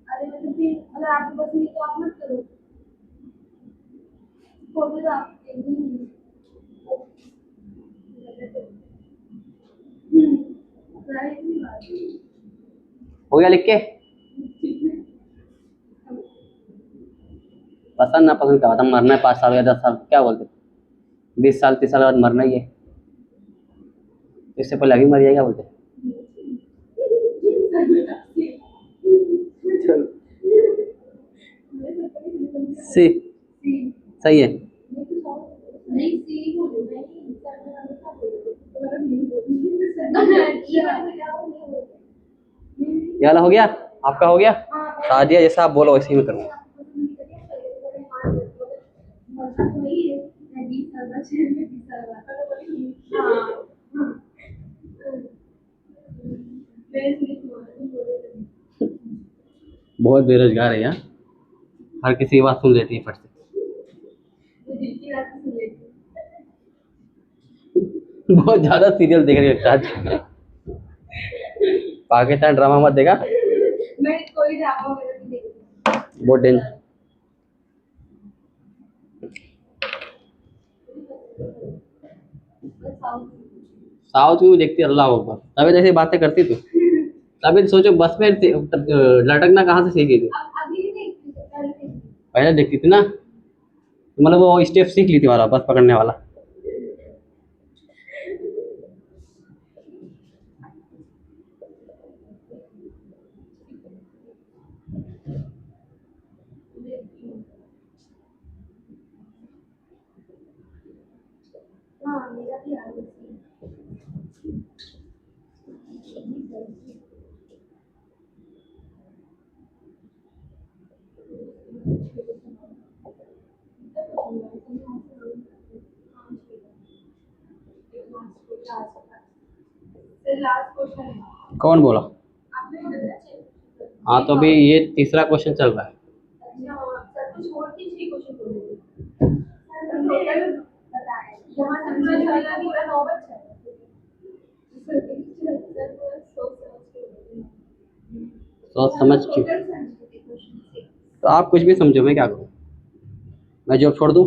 अरे मतलब फिर अगर आपको पसंद नहीं तो आप मत करो फोटो तो आप देंगे ही नहीं। जाहिर सी बात है। हो गया लिख के। पसंद ना पसंद क्या होता, मरना है 5 साल या 10 साल, क्या बोलते, 20 साल 30 साल बाद मरना ही है। इससे पहले अभी मर जाएगा बोलते। चलो सी सही है। नहीं सी बोलो नहीं ये वाला हो गया, आपका हो गया। शादिया जैसा आप बोलो वैसे ही मैं करूँगा। बहुत बेरोजगार है यहाँ, हर किसी की बात सुन लेती है फट से। बहुत ज्यादा सीरियल देख रही है आज। पाकिस्तान ड्रामा मत देखा, मैं कोई ड्रामा वगैरह नहीं देखती। बहुत डेंजर। साउथ में भी देखती है, अल्लाह अकबर, तभी जैसी बातें करती तू, तभी सोचो बस में लटकना कहाँ से सीखी थी। अब अभी नहीं देखती पहले देखती। पहले देखती थी ना, मतलब वो स्टेप सीख ली थी वाला, बस पकड़ने वाला। हाँ मेरा भी याद है। लास्ट क्वेश्चन है कौन बोला? आपने बोला चाहिए। हाँ तो अभी ये तीसरा क्वेश्चन चल रहा है। अच्छा सर कुछ और की 6 क्वेश्चन बोले सर टोटल बताएं यहाँ समझने वाला पूरा 9 बच्चा है। सोच समझ के, तो आप कुछ भी समझो, मैं क्या करूँ, मैं जॉब छोड़ दूँ?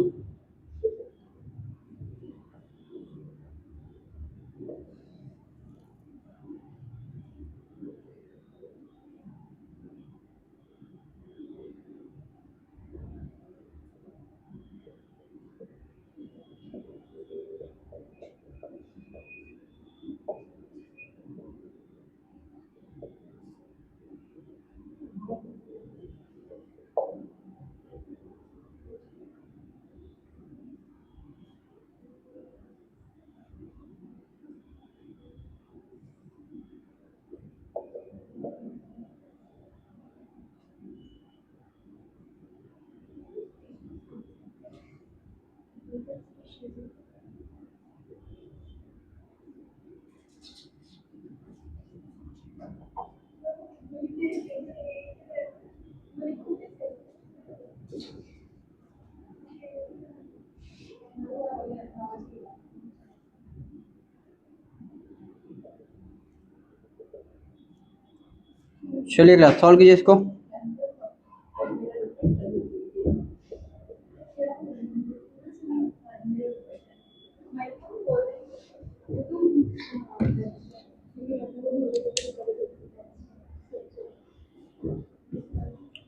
चलिए क्लास सॉल्व कीजिए इसको।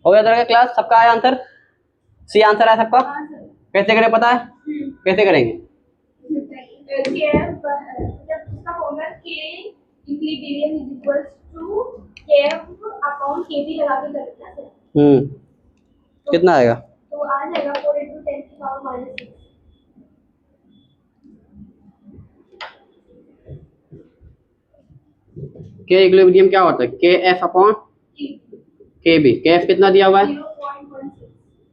हो गया तरह का क्लास, सबका आया आंसर? सी आंसर आया सबका? कैसे करें पता है? कैसे करेंगे? KF जब उसका formula K equilibrium is equals to KF upon KB लगा के करना है। कितना आएगा? तो आ जाएगा 4 into 10 की पावर -6। के इक्विलिब्रियम क्या होता है? के एफ अपॉन के बी। के एफ कितना दिया हुआ है?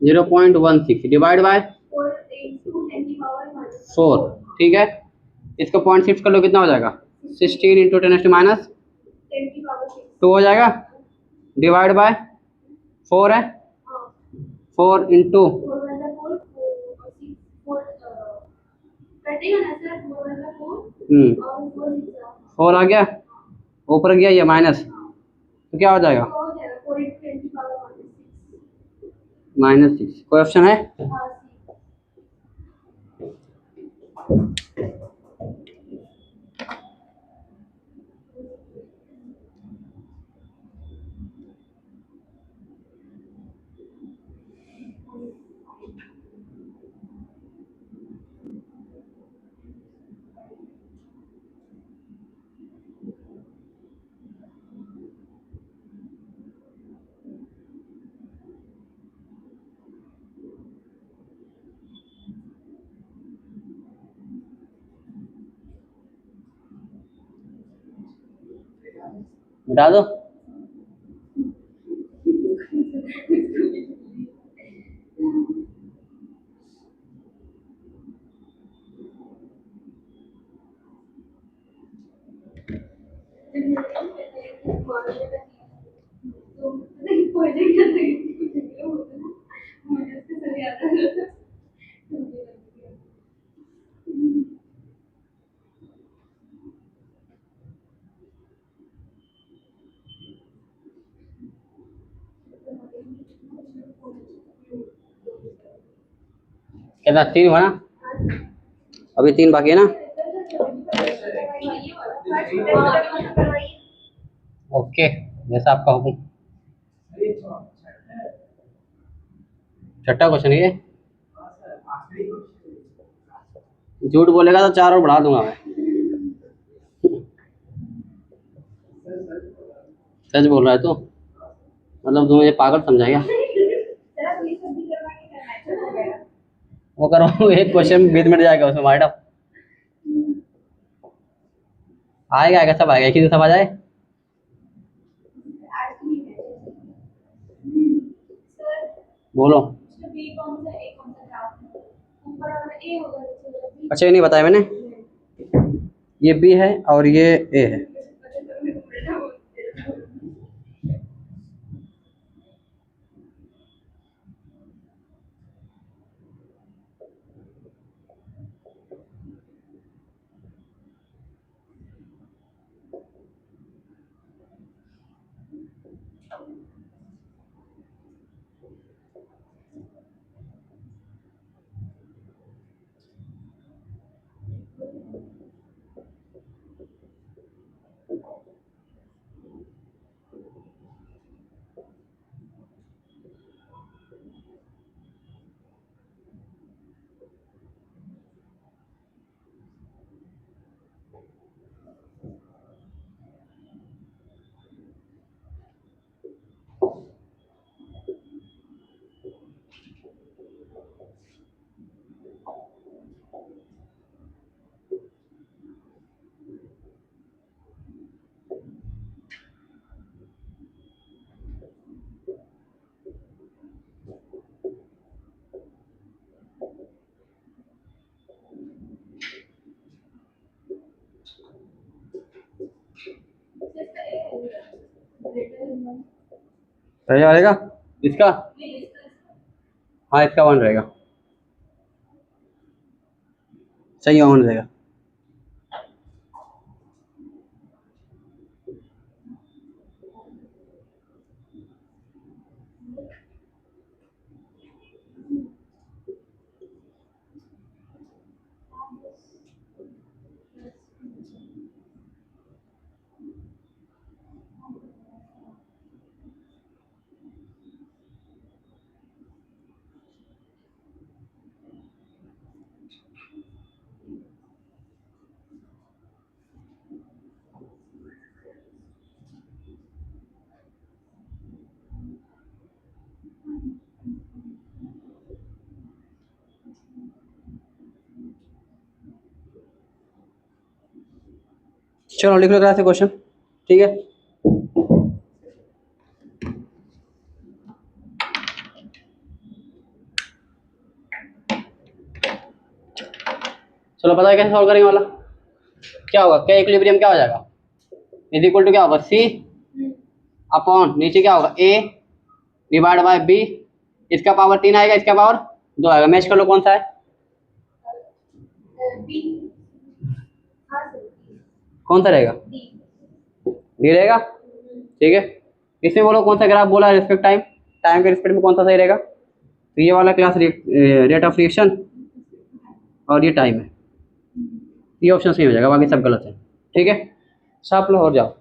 0.16 डिवाइड बाय 4। ठीक है, इसको 0.6 कर लो, कितना हो जाएगा? 16 इंटू 10 -2 हो जाएगा, डिवाइड बाय 4 है, 4 इंटू फोर आ गया, ऊपर गया ये माइनस, तो क्या हो जाएगा? -6। कोई ऑप्शन है? बता दो। कितना? 3 हुआ ना, अभी 3 बाकी है ना। ओके, जैसा आपका हुक्म। छठा क्वेश्चन ये, झूठ बोलेगा तो 4 और बढ़ा दूंगा मैं। सच बोल रहा है तो मतलब तुम मुझे पागल समझाएगा? वो करो, एक क्वेश्चन 20 मिनट जाएगा उसमें मैडम। आएगा आएगा, सब आएगा, एक ही दिन सब आ जाए। बोलो। अच्छा, ये नहीं बताया मैंने, ये बी है और ये ए है। सही रहेगा इसका? हाँ, इसका 1 रहेगा, सही 1 रहेगा। चलो लिख लो क्लास से क्वेश्चन, ठीक है। चलो पता है कैसे सॉल्व करेंगे वाला, क्या होगा, क्या इक्विलिब्रियम क्या हो जाएगा, इज इक्वल टू क्या होगा, सी अपॉन नीचे क्या होगा, ए डिवाइड बाय बी, इसका पावर 3 आएगा, इसका पावर 2 आएगा। मैच कर लो कौन सा है, बी। हाँ सर, कौन सा रहेगा, डी। डी रहेगा, ठीक है। इसमें बोलो कौन सा ग्राफ बोला है रिस्पेक्ट टाइम, टाइम के रिस्पेक्ट में कौन सा सही रहेगा, तो ये वाला क्लास रेट ऑफ रिएक्शन और ये टाइम है, ये ऑप्शन सही हो जाएगा, बाकी सब गलत है, ठीक है। साफ लो और जाओ।